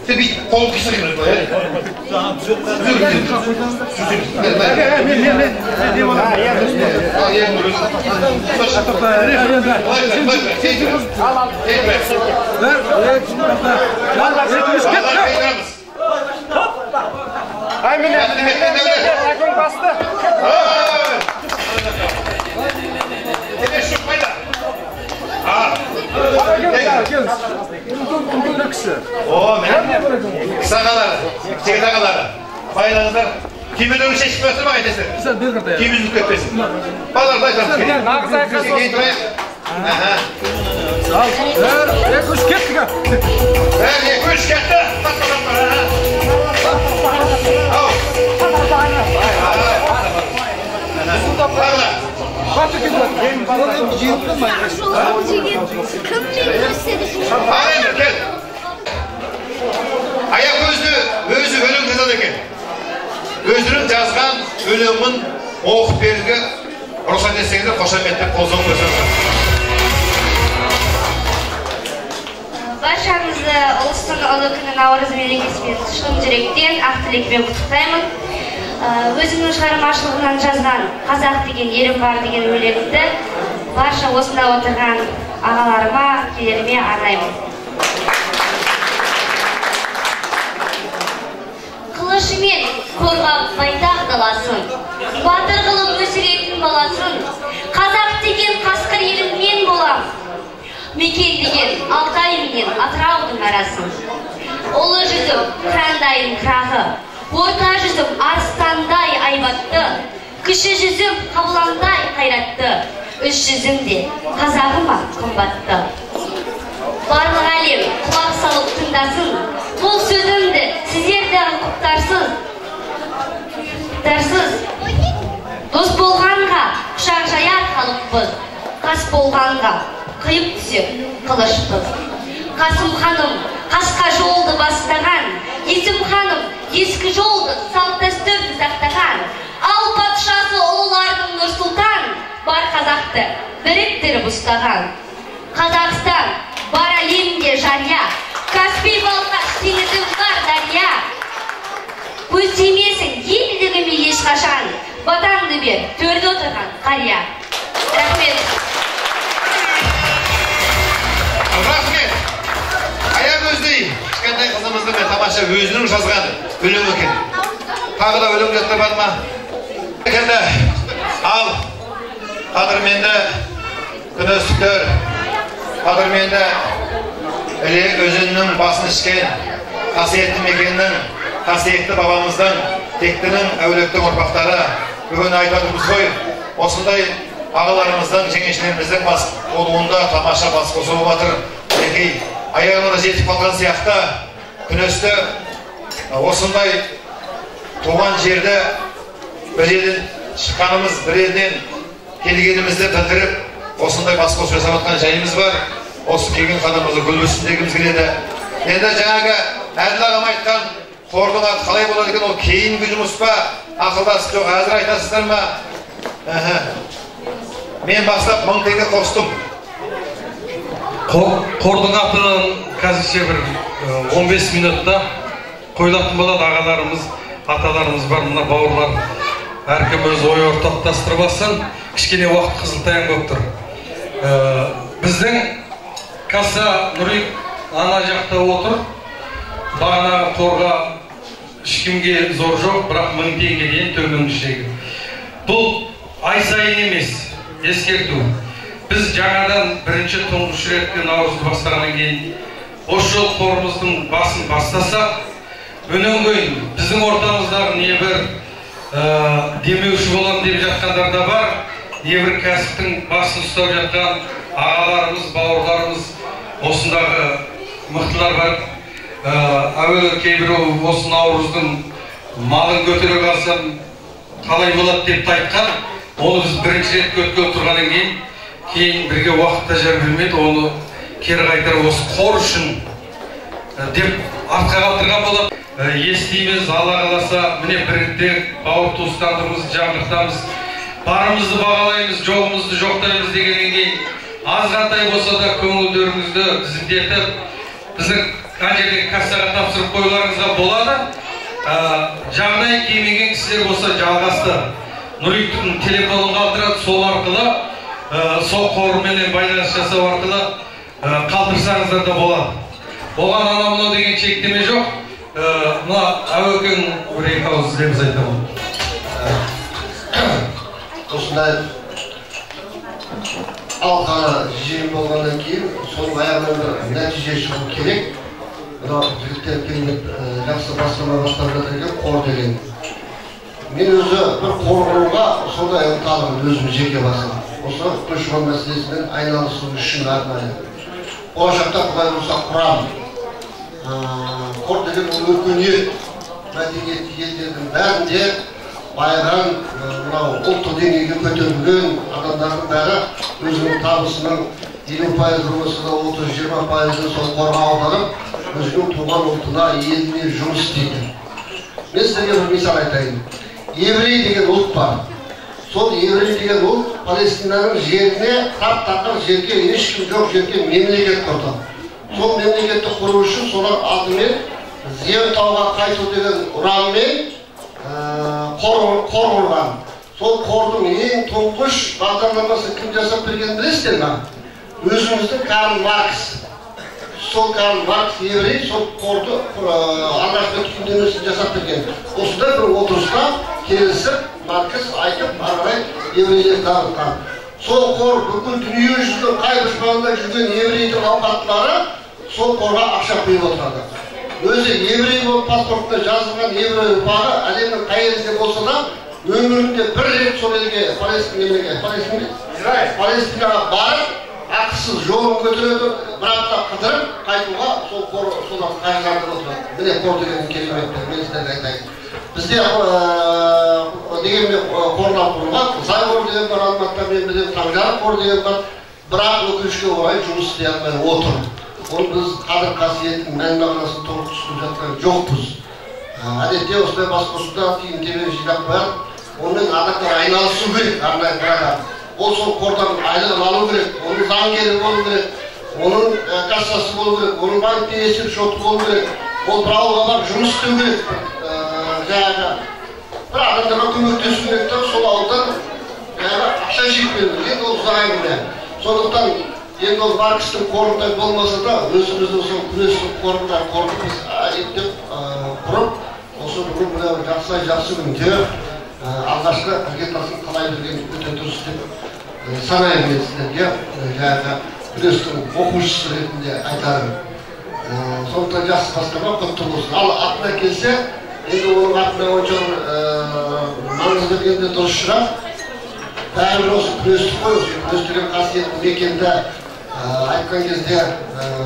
сен бейт қолын қиса кеміз ба, Кісі ағалары, жігіт ағалары, байлаңыздар, кемелерін шешіп өсір ма қайтесір? Кемелін көппесін. Балар, былай тұрмыз. Нағыз айқасы. Кейін тұрайық. 1, 2, 3 кетті. 1, 2, 3 кетті. Ау. Бағла. Кел. Аяқ өзі өлең жазады екен. Өзінің жазған өлеңін оқып беруге рұқсат етсеңіздер қошаметтеп қол соғып көрсеңіздер. Баршаңызды ұлыстың ұлы күні наурыз мерекесімен шын жүректен ақ тілекпен құттықтаймын. Өзімнің шығармашылығынан жазған қазақ деген ерім бар деген өлеңді барша осында отырған ағаларыма, келеріме арнаймын. Қылышымен қорғап байтақ даласын, батыр қылып өсіретін баласын, қазақ деген қасқыр елім мен болам. Мекен деген Алтай менен Атыраудың арасын. Ұлы жүзім қырандайын қырағы, орта жүзім арыстандай айбатты, кіші жүзім қабыландай қайратты, үш жүзім де қазағыма қымбатты. Барлық әлем құлақ салып тыңдасын, бұл сөзімді сіздер дағы құптарсын. аттарсыз. Дос болғанға құшақ жаяр халықпыз, қас болғанға қиып түсер қылышпыз. Қасым ханым қасқа жолды бастаған, Есім ханым ескі жолды салт дәстүрді сақтаған, ал патшасы ұлылардың Нұрсұлтан бар қазақты біріктіріп ұстаған. Қазақстан бар әлемге жария, Каспий балқаш теңізі бар дария. Көз тимесің елдігіме ешқашан, батаңды бер төрде отырған қария. Рахмет. Рахмет. Аяқ өздей, кішкентай қызымызды мен тамаша өзінің жазған өлең екен. Тағы да өлең жаттар бар ма? Екенді, ал қадірменді күнөстіктер, қадірменді іле өзінің басын ішкен қасиетті мекеннің, қасиетті бабамыздың, тектінің, әулеттің ұрпақтары бүгін айтатымыз ғой, осындай ағаларымыздың, жеңешелеріміздің бас болуында тамаша бас қосып жатыр. Мінекей аяғына жетіп қалған сияқты күнесті осындай туған жерді бір елден шыққанымыз, бір елден келгенімізді білдіріп, осындай бас қосып жасап жатқан жайымыз бар. Осы келген қадамымызды гүл өссін дегіміз келеді. Енді жаңағы Әділ ағам айтқан қордың аты қалай болады екен, ол кейінгі жұмыс па, ақылдасып жоқ, әзір айтасыздар ма? Мен бастап 1000 теңге қостым. Қордың атын қазірше бір 15 минутта қойлатын болады. Ағаларымыз, аталарымыз бар, мына бауырлар әркім өз ой ортақтастырып алсын. Кішкене уақыт қызылтаяң болып тұр. Біздің касса Нұрик ана жақта отыр. Бағанағы қорға ешкімге зор жоқ, бірақ 1000 теңгеден төменгішегі. Бұл ай сайын емес, ескерту. Біз жаңадан бірінші тұңғыш рет наурызды бастағаннан кейін осы жол қорымыздың басын бастасақ, өнен кейін біздің ортамыздағы не бір демеуші болам деп жатқандар да бар, не бір кәсіптің басын ұстап жатқан ағаларымыз, бауырларымыз, осындағы мықтылар бар. Әуелі кейбірі осы наурыздың малын көтере қалсам қалай болады деп айтқан. Оны біз бірінші рет көткелі тұрғаннан кейін бірге уақытта жар бермеді, оны кері қайтарып осы қор үшін деп артқа қалдырған болады. Естиміз, Алла қаласа, міне бірікте бауыр туыстандығымызды жаңғыртамыз, барымызды бағалаймыз, жоғымызды жоқтаймыз дегеннен кейін азғантай болса да көңілдеріңізді тізімдетіп, біздің қан жердегі кассаға тапсырып қоюларыңызға болады. Жағдай келмеген кісілер болса жалғасты Нұриктің телефонын қалдырады, сол арқылы, сол қорменен байланыс жасау арқылы қалдырсаңыздар да болады. Оған анау деген шектеме жоқ. Мына әуекен бір-екі ауыз деп айтамын. Осындай алқаны жиын болғаннан кейін соның аяғынан бір нәтиже шығу керек. Мына жігіттер келіп жақсы бастама бастап жатыр екен, қор деген. Мен өзі бір қор құруға сондай ынталымын өзім жеке басым. Осы көші-қон мәселесімен айналысу үшін арнайы. Болашақта құдай болса құрамын. Қор деген ол өркениет, мәдениетті елдердің бәрінде байрам, мынау ұлттық деңгейге көтерілген адамдардың бәрі өзінің табысының 50% болмаса да 30-20% сол қорға аударып, өзінің туған ұлтына, еліне жұмыс істейді. Мен сіздерге бір мисал айтайын. Еврей деген ұлт бар. Сол еврей деген ұлт Палестинаның жеріне, тап-тақыр жерге, ешкім жоқ жерге мемлекет құрды. Сол мемлекетті құру үшін солар алдымен Зиентауға қайту деген ұранмен қор құрған. Сол қордың ең тұңғыш бағдарламасын кім жасап бергенін білесіздер ме? Өзіміздің Карл Маркс. Сол Карл Маркс еврей, сол қорды алғашқы түйіндемесін жасап берген. Осындай бір отырыста келісіп, Маркс айтып, арқылай еврейлер дамытқан. Сол қор бүкіл дүние жүзінің қай бұрышында жүрген еврейдің ауқаттылары сол қорға ақша құйып отырады. Өзі еврей болып паспортына жазылған еврей ұрпағы әлемнің қай елінде болса да өмірінде бір рет сол елге Палестинаға барып, ақысыз жолын көтереді, бір апта қыдырып, қайтуға сол қор солар қайғыландырып отырады. Міне қор деген керемет, мен сіздерге айтайын. Бізде дегенмен қорлап құрылған, Зай қор деген бар, Алматыда мен білем, Таңжарық қор деген бар, бірақ өкінішке орай жұмыс істей алмай отыр. Оны біз қадір қасиетін мән мағынасын толық түсініп жатқан жоқпыз. Әдетте осылай басқосуда тиын тебен жинап қояды, онымен адамдар айналысу керек, арнайы бірақ. Ол сол қордан айлығын алу керек, оның заңгері болу керек, оның кассасы болу керек, оның банкте есеп шоты болу керек, ол бір ауылға барып жұмыс істеу керек. Жаңағы бір адамдарға көмектесу керек те, сол ауылдан ақша жиып беру керек, ол ұзақ әңгіме. Сондықтан енді ол бар кісінің қорындай болмаса да, өзіміздің сол күрестің қорындай қорды біз әдеттеп құрып, осы бүгін жақсы күнде алғашқы іргетасын қалай берген өте дұрыс деп санаймын мен сіздерге, жаңағы күрестің оқушысы ретінде айтарым. Сондықтан жақсы бастама құтты болсын. Ал атына келсе, енді оның атына онша маңыз бергенде дұрыс шығар. Бәрібір осы күрестік қой, осы күрестеген қасиетті мекенді айтқан кезде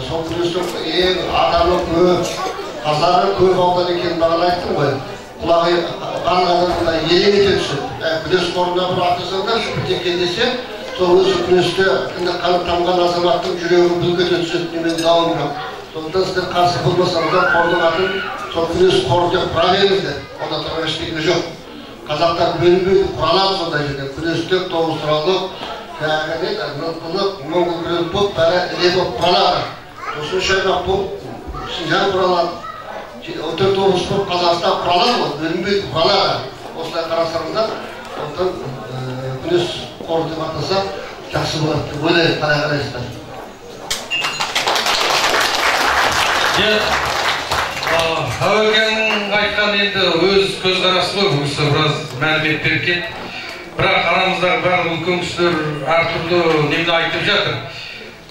сол күрестік ең адамы көп, қазағы көп аудан екенін бағана айттым ғой. Құлағы барлық адамында елең ете түседі. Күрес қорында бір атырсаңдар, шүпіртекке десе, сол өзі күресте қаны тамған азаматтың жүрегі бүлк ете түседі, немен дауым жоқ. Сондықтан сіздер қарсы болмасаңыздар, қордың атын сол күрес қоры деп құра беріңіздер. Онда тұрған ештеңе жоқ. Қазақтар бөлінбейді, құралады сондай жерде. Күрестік, тоғыстыралық, нұқтылық, моңғол күрес болып, бәрі іле болып құралады. Сосын шайбақ болып, Синжан құралады. 14 облыс болып Қазақстан құралады ғой, бөлінбейді, құралады. Осылай қарасаңыздар, сондықтан күрес қоры деп атаса жақсы болады деп ойлаймын, қалай қарайсыздар. Әуелген айтқан енді өз көзқарасы ғой, бұл кісі біраз мәлімет берген. Бірақ арамыздағы барлық үлкен кісілер әртүрлі немді айтып жатыр.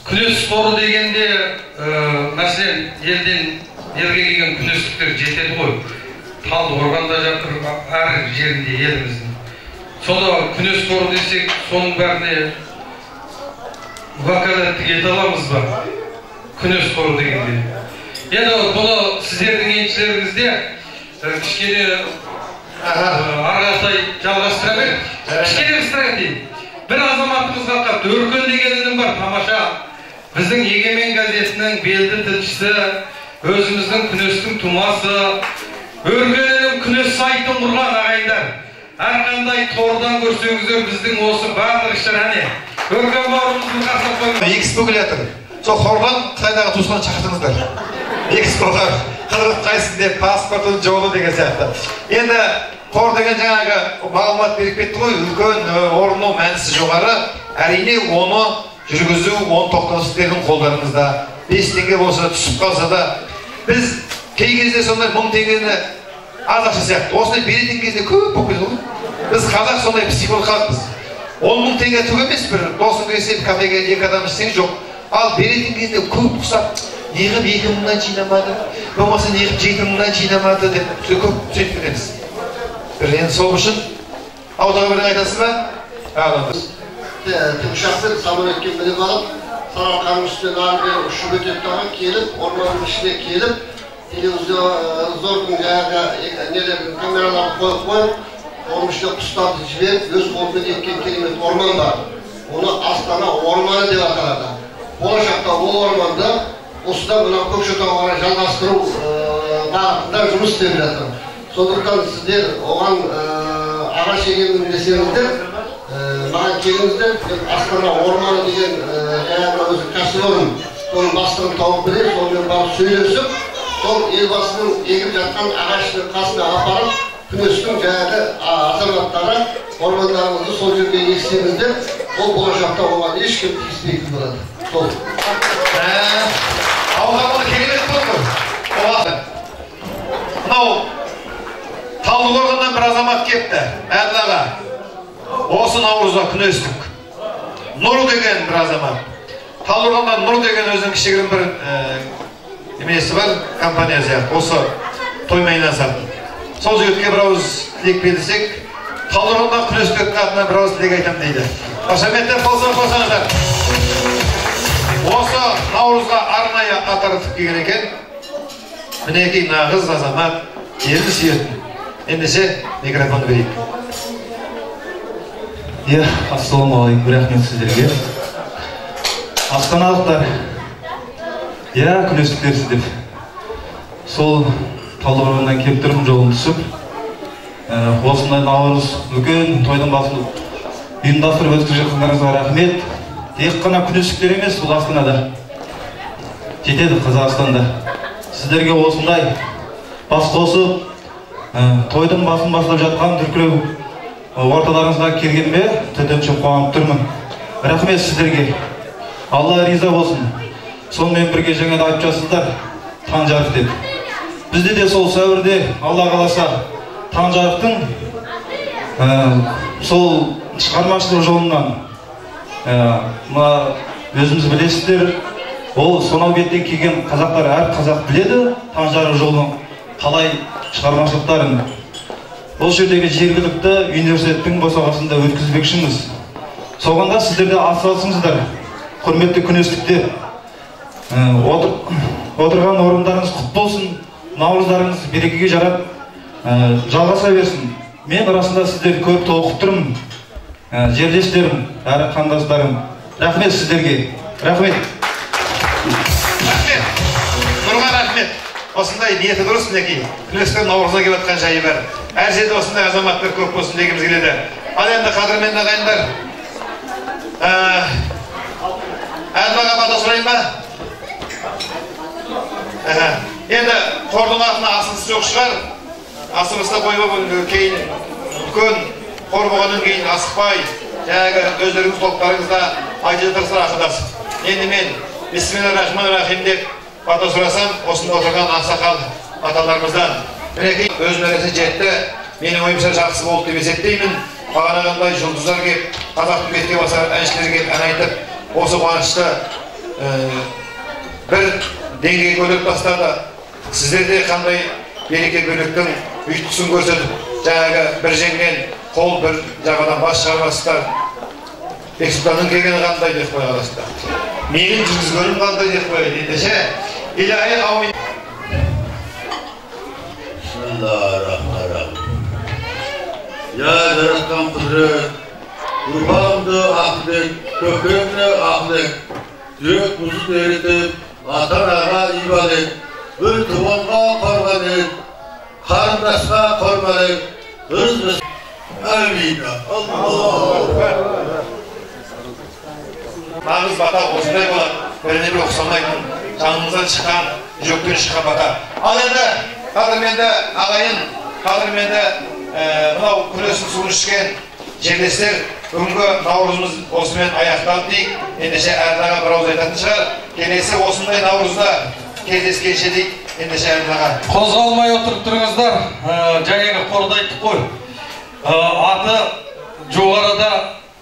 Күрес споры дегенде, мәселен, елге келген күрестіктер жетеді ғой. Талдықорғанда жатыр, әр жерінде еліміздің. Сонда күрес споры десек, соның бәріне вакалаттық ете аламыз ба? Күрес споры дегенде. Енді бұны сіздердің еншілеріңізде кішкене арғатай жалғастыра беріп, кішкене ыстырайын дейін. Бір азаматымызға қапты, Өркен дегенінің бар, тамаша. Біздің Егемен газетінің белді тілшісі, өзіміздің күрестің тумасы, Өркеннің күрес сайтын құрған ағайындар. Әрқандай тордан көрсеңіздер біздің осы барлық ішір әне. Өркен бауырымыздың қарсақ қойын. Экспо келетір. Сол қордан Қытайдағы туысқан шақыртыңыздар. Экспоға қыдырып қайсың деп паспортын жолы деген сияқты. Енді қор деген жаңағы мағлұмат беріп кетті ғой, үлкен орны мәнісі жоғары. Әрине оны жүргізу, оны тоқтатушылардың қолдарыңызда. 5 теңге болса түсіп қалса да, біз кей кезде сондай 1000 теңгені аз ақша сияқты. Осындай беретін кезде көп болып кетеді ғой. Біз қазақ сондай психолог халықпыз. 10.000 теңге түк емес, бір досың келсе кафеге 2 адам ішсең жоқ. Ал беретін кезде көп құсап, неғып 2000-нан жинамады, болмаса неғып 7000-нан жинамады деп көп сөйтіп кетеміз. Енді сол үшін аудаға бірін айтасыз ба? Тікұшақпен самолетке мініп алып, Сарыарқаның үстінен ары ұшып өтеді келіп, орманның ішіне келіп, телевизордың жаңағы камераларын қойып, оның ішіне құстарды жіберіп, өз қолымен еккен керемет орман бар. Оны Астана орманы деп аталады. Болашақта ол орманды осыдан мына Көкшетауға қарай жалғастыру бағытында жұмыс істеп жатыр. Сондықтан сіздер оған ағаш егемін десеңіздер, маған келіңіздер, Астана орманы деген жаңағы өзі кәсіпорын, соның бастығын тауып берейін, сонымен барып сөйлесіп, сол елбасының егіп жатқан ағашының қасына апарып, күрестің жаңағы азаматтары ормандарымызды сол жерге ексеңіздер, ол болашақта оған ешкім тиіспейтін болады. Сол. Ауғанды керемет болды. Мынау Талдықорғаннан бір азамат кетті, Әділ аға. Осы наурызда күрестік. Нұр деген бір азамат. Талдықорғаннан Нұр деген өзінің кішігірім бір немесі бар, компания сияқты. Осы тоймен айналысады. Сол жігітке бір ауыз тілек берсек, Талдықорғаннан күрестіктің атына бір ауыз тілек айтамын дейді. Қошеметтер қосаңыздар. Осы наурызға арнайы атартып келген екен. Мінекей нағыз азамат, елін сүйетін. Ендеше микрофонды берейік. Ассалаумағалейкум, рахмет сіздерге. Астаналықтар, күнестіктерсіздер. Сол Талдықорғаннан келіп тұрмын, жолым түсіп. Осындай Наурыз үлкен тойдың басын ұйымдастырып өткізіп жатқандарыңызға рахмет. Тек қана күнестіктер емес, бұл Астанада жетеді, Қазақстанда. Сіздерге осындай бас қосып, тойдың басын бастап жатқан дүркіреу орталарыңызға келгенме төтенше қуанып тұрмын. Рахмет сіздерге. Алла риза болсын. Сонымен бірге жаңа айтып жатсыздар, таң жарық деп. Бізде де сол сәуірде Алла қаласа таң жарықтың сол шығармашылық жолынан өзіміз білесіздер, ол сонау беттен келген қазақтар, әр қазақ біледі таң жарық жолының қалай шығармашылықтарын. Бұл жердегі жергілікті университеттің босағасында өткізбекшіміз. Соғанда сіздерде атсалысыңыздар, құрметті күнестіктер. Отырған орындарыңыз құт болсын, наурыздарыңыз берекеге жарап, жалғаса берсін. Мен арасында сіздерді көріп толқып тұрмын. Жерлестерім, әрі қандастарым. Рахмет сіздерге. Рахмет. Нұрға рахмет. Осындай ниеті дұрыс мінекей. Күнестіктің наурызына келіп жатқан жайы бар. Әр жерде осындай азаматтар көп болсын дегіміз келеді. Ал енді қадірменді ағайындар, Әділаға бата сұрайын ба? Енді қордың артына асылысы жоқ шығар. Асығыста қойып кейін үлкен қор болғаннан кейін асықпай, жаңағы өздеріңіз топтарыңызда айтып жатырсыздар ақылдасып. Енді мен бисмиллахир-рахманир-рахим деп бата сұрасам, осында отырған ақсақал аталарымыздан. Мінекей өз мәресі жетті, менің ойымша жақсы болды деп есептеймін. Бағанағандай жұлдыздар кеп, қазақтың бетке басар әншілер кеп ән айтып, осы қуанышты бір деңгей көтеріп тастады. Сіздер де қандай береке бірліктің ұйытқысын көрсетіп, жаңағы бір жеңнен қол, бір жағадан бас шығармасыздар. Бексұлтанның келгені қандай деп қойғаласыздар. Менің жүргізгенім қандай деп қойды. Ендеше, илахи аумин. Bismillahirrahmanirrahim. Ya yaratgan kudret, ruhumda ahlet, kökümde ahlet, yürek buzut eritip, ata-ana ibadet, bir tuğanğa korban et, karındaşqa korban et, kız Amina. Allahu Ekber. Nağız bata osындай болады, біріне бір ұқсамайтын, жаныңыздан шыққан, жүректен шыққан бата. Ал енді, қадірменді ағайын, қадірменді мынау күресін суын ішкен жерлестер, бүгінгі наурызымыз осымен аяқталды дейік. Ендеше Әділаға бір ауыз айтатын шығар. Келесі осындай наурызда кездескенше дейік. Ендеше Әділаға. Қозғалмай отырып тұрыңыздар, жаңағы қорда айттық қой. Аты жоғарыда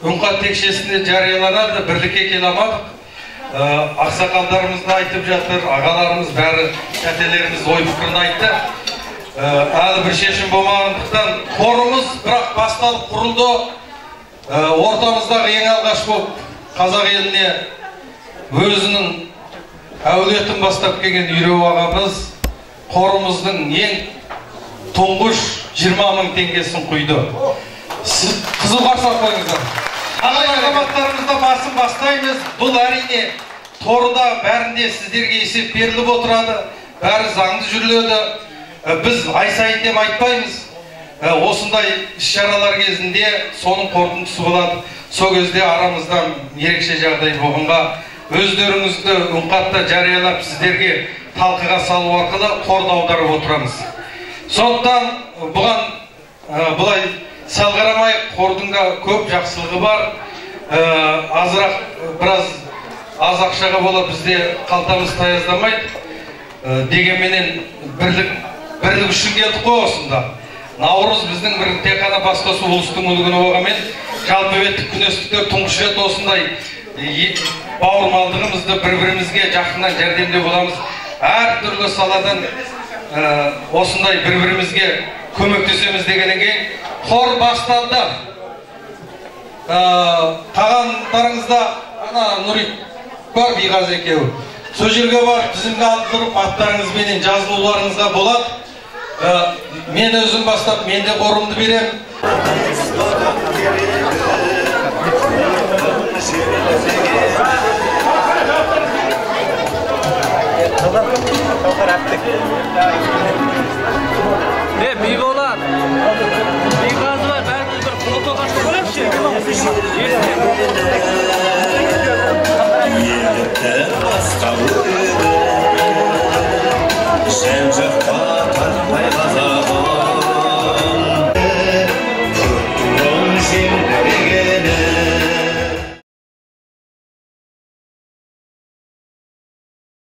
үңқат текшесінде жарияланады, бірлікке келе алмадық. Ақсақалдарымыз да айтып жатыр, ағаларымыз бәрі, тәтелеріміз ой пікірін айтты. Әлі бір шешім болмағандықтан қорымыз бірақ басталып құрылды. Ортамыздағы ең алғаш болып қазақ еліне өзінің әулетін бастап келген Үйреу ағамыз қорымыздың ең тұңғыш 20.000 теңгесін құйды. Қызу қарсы қойыңыздар. Ағай азаматтарымызда басын бастаймыз. Бұл әрине торда бәрінде сіздерге есеп беріліп отырады. Бәрі заңды жүріледі. Біз ай сайын деп айтпаймыз. Осындай іс-шаралар кезінде соның қорытындысы болады. Сол кезде арамыздан ерекше жағдай болғанға өздеріңізді үңқатта жариялап сіздерге талқыға салу арқылы қорды аударып отырамыз. Сондықтан бұған бұлай салғарамай, қордың да көп жақсылығы бар. Азырақ біраз аз ақшаға бола бізде қалтамыз таяздамайды. Дегенменен бірлік үшін келдік қой осында. Наурыз біздің бір тек қана басқасы ұлыстың мүлігіні болғанмен, жалпы беттік күнестіктер тұңғыш рет осындай бауырмалдығымызды бір-бірімізге жақыннан жәрдемде боламыз. Әр түрлі саладан осындай бір-бірімізге көмектесеміз дегеннен кейін қор басталды. Тағандарыңызда ана Нұрит бар, Биғаз екеуі. Сол жерге бар, тізімге алып тұрып, аттарыңызбенен жазылуларыңызға болады. Мен өзім бастап, мен де қорымды берем. Beybolat, Beygazi var, bәріміз бір фото қашып көремші.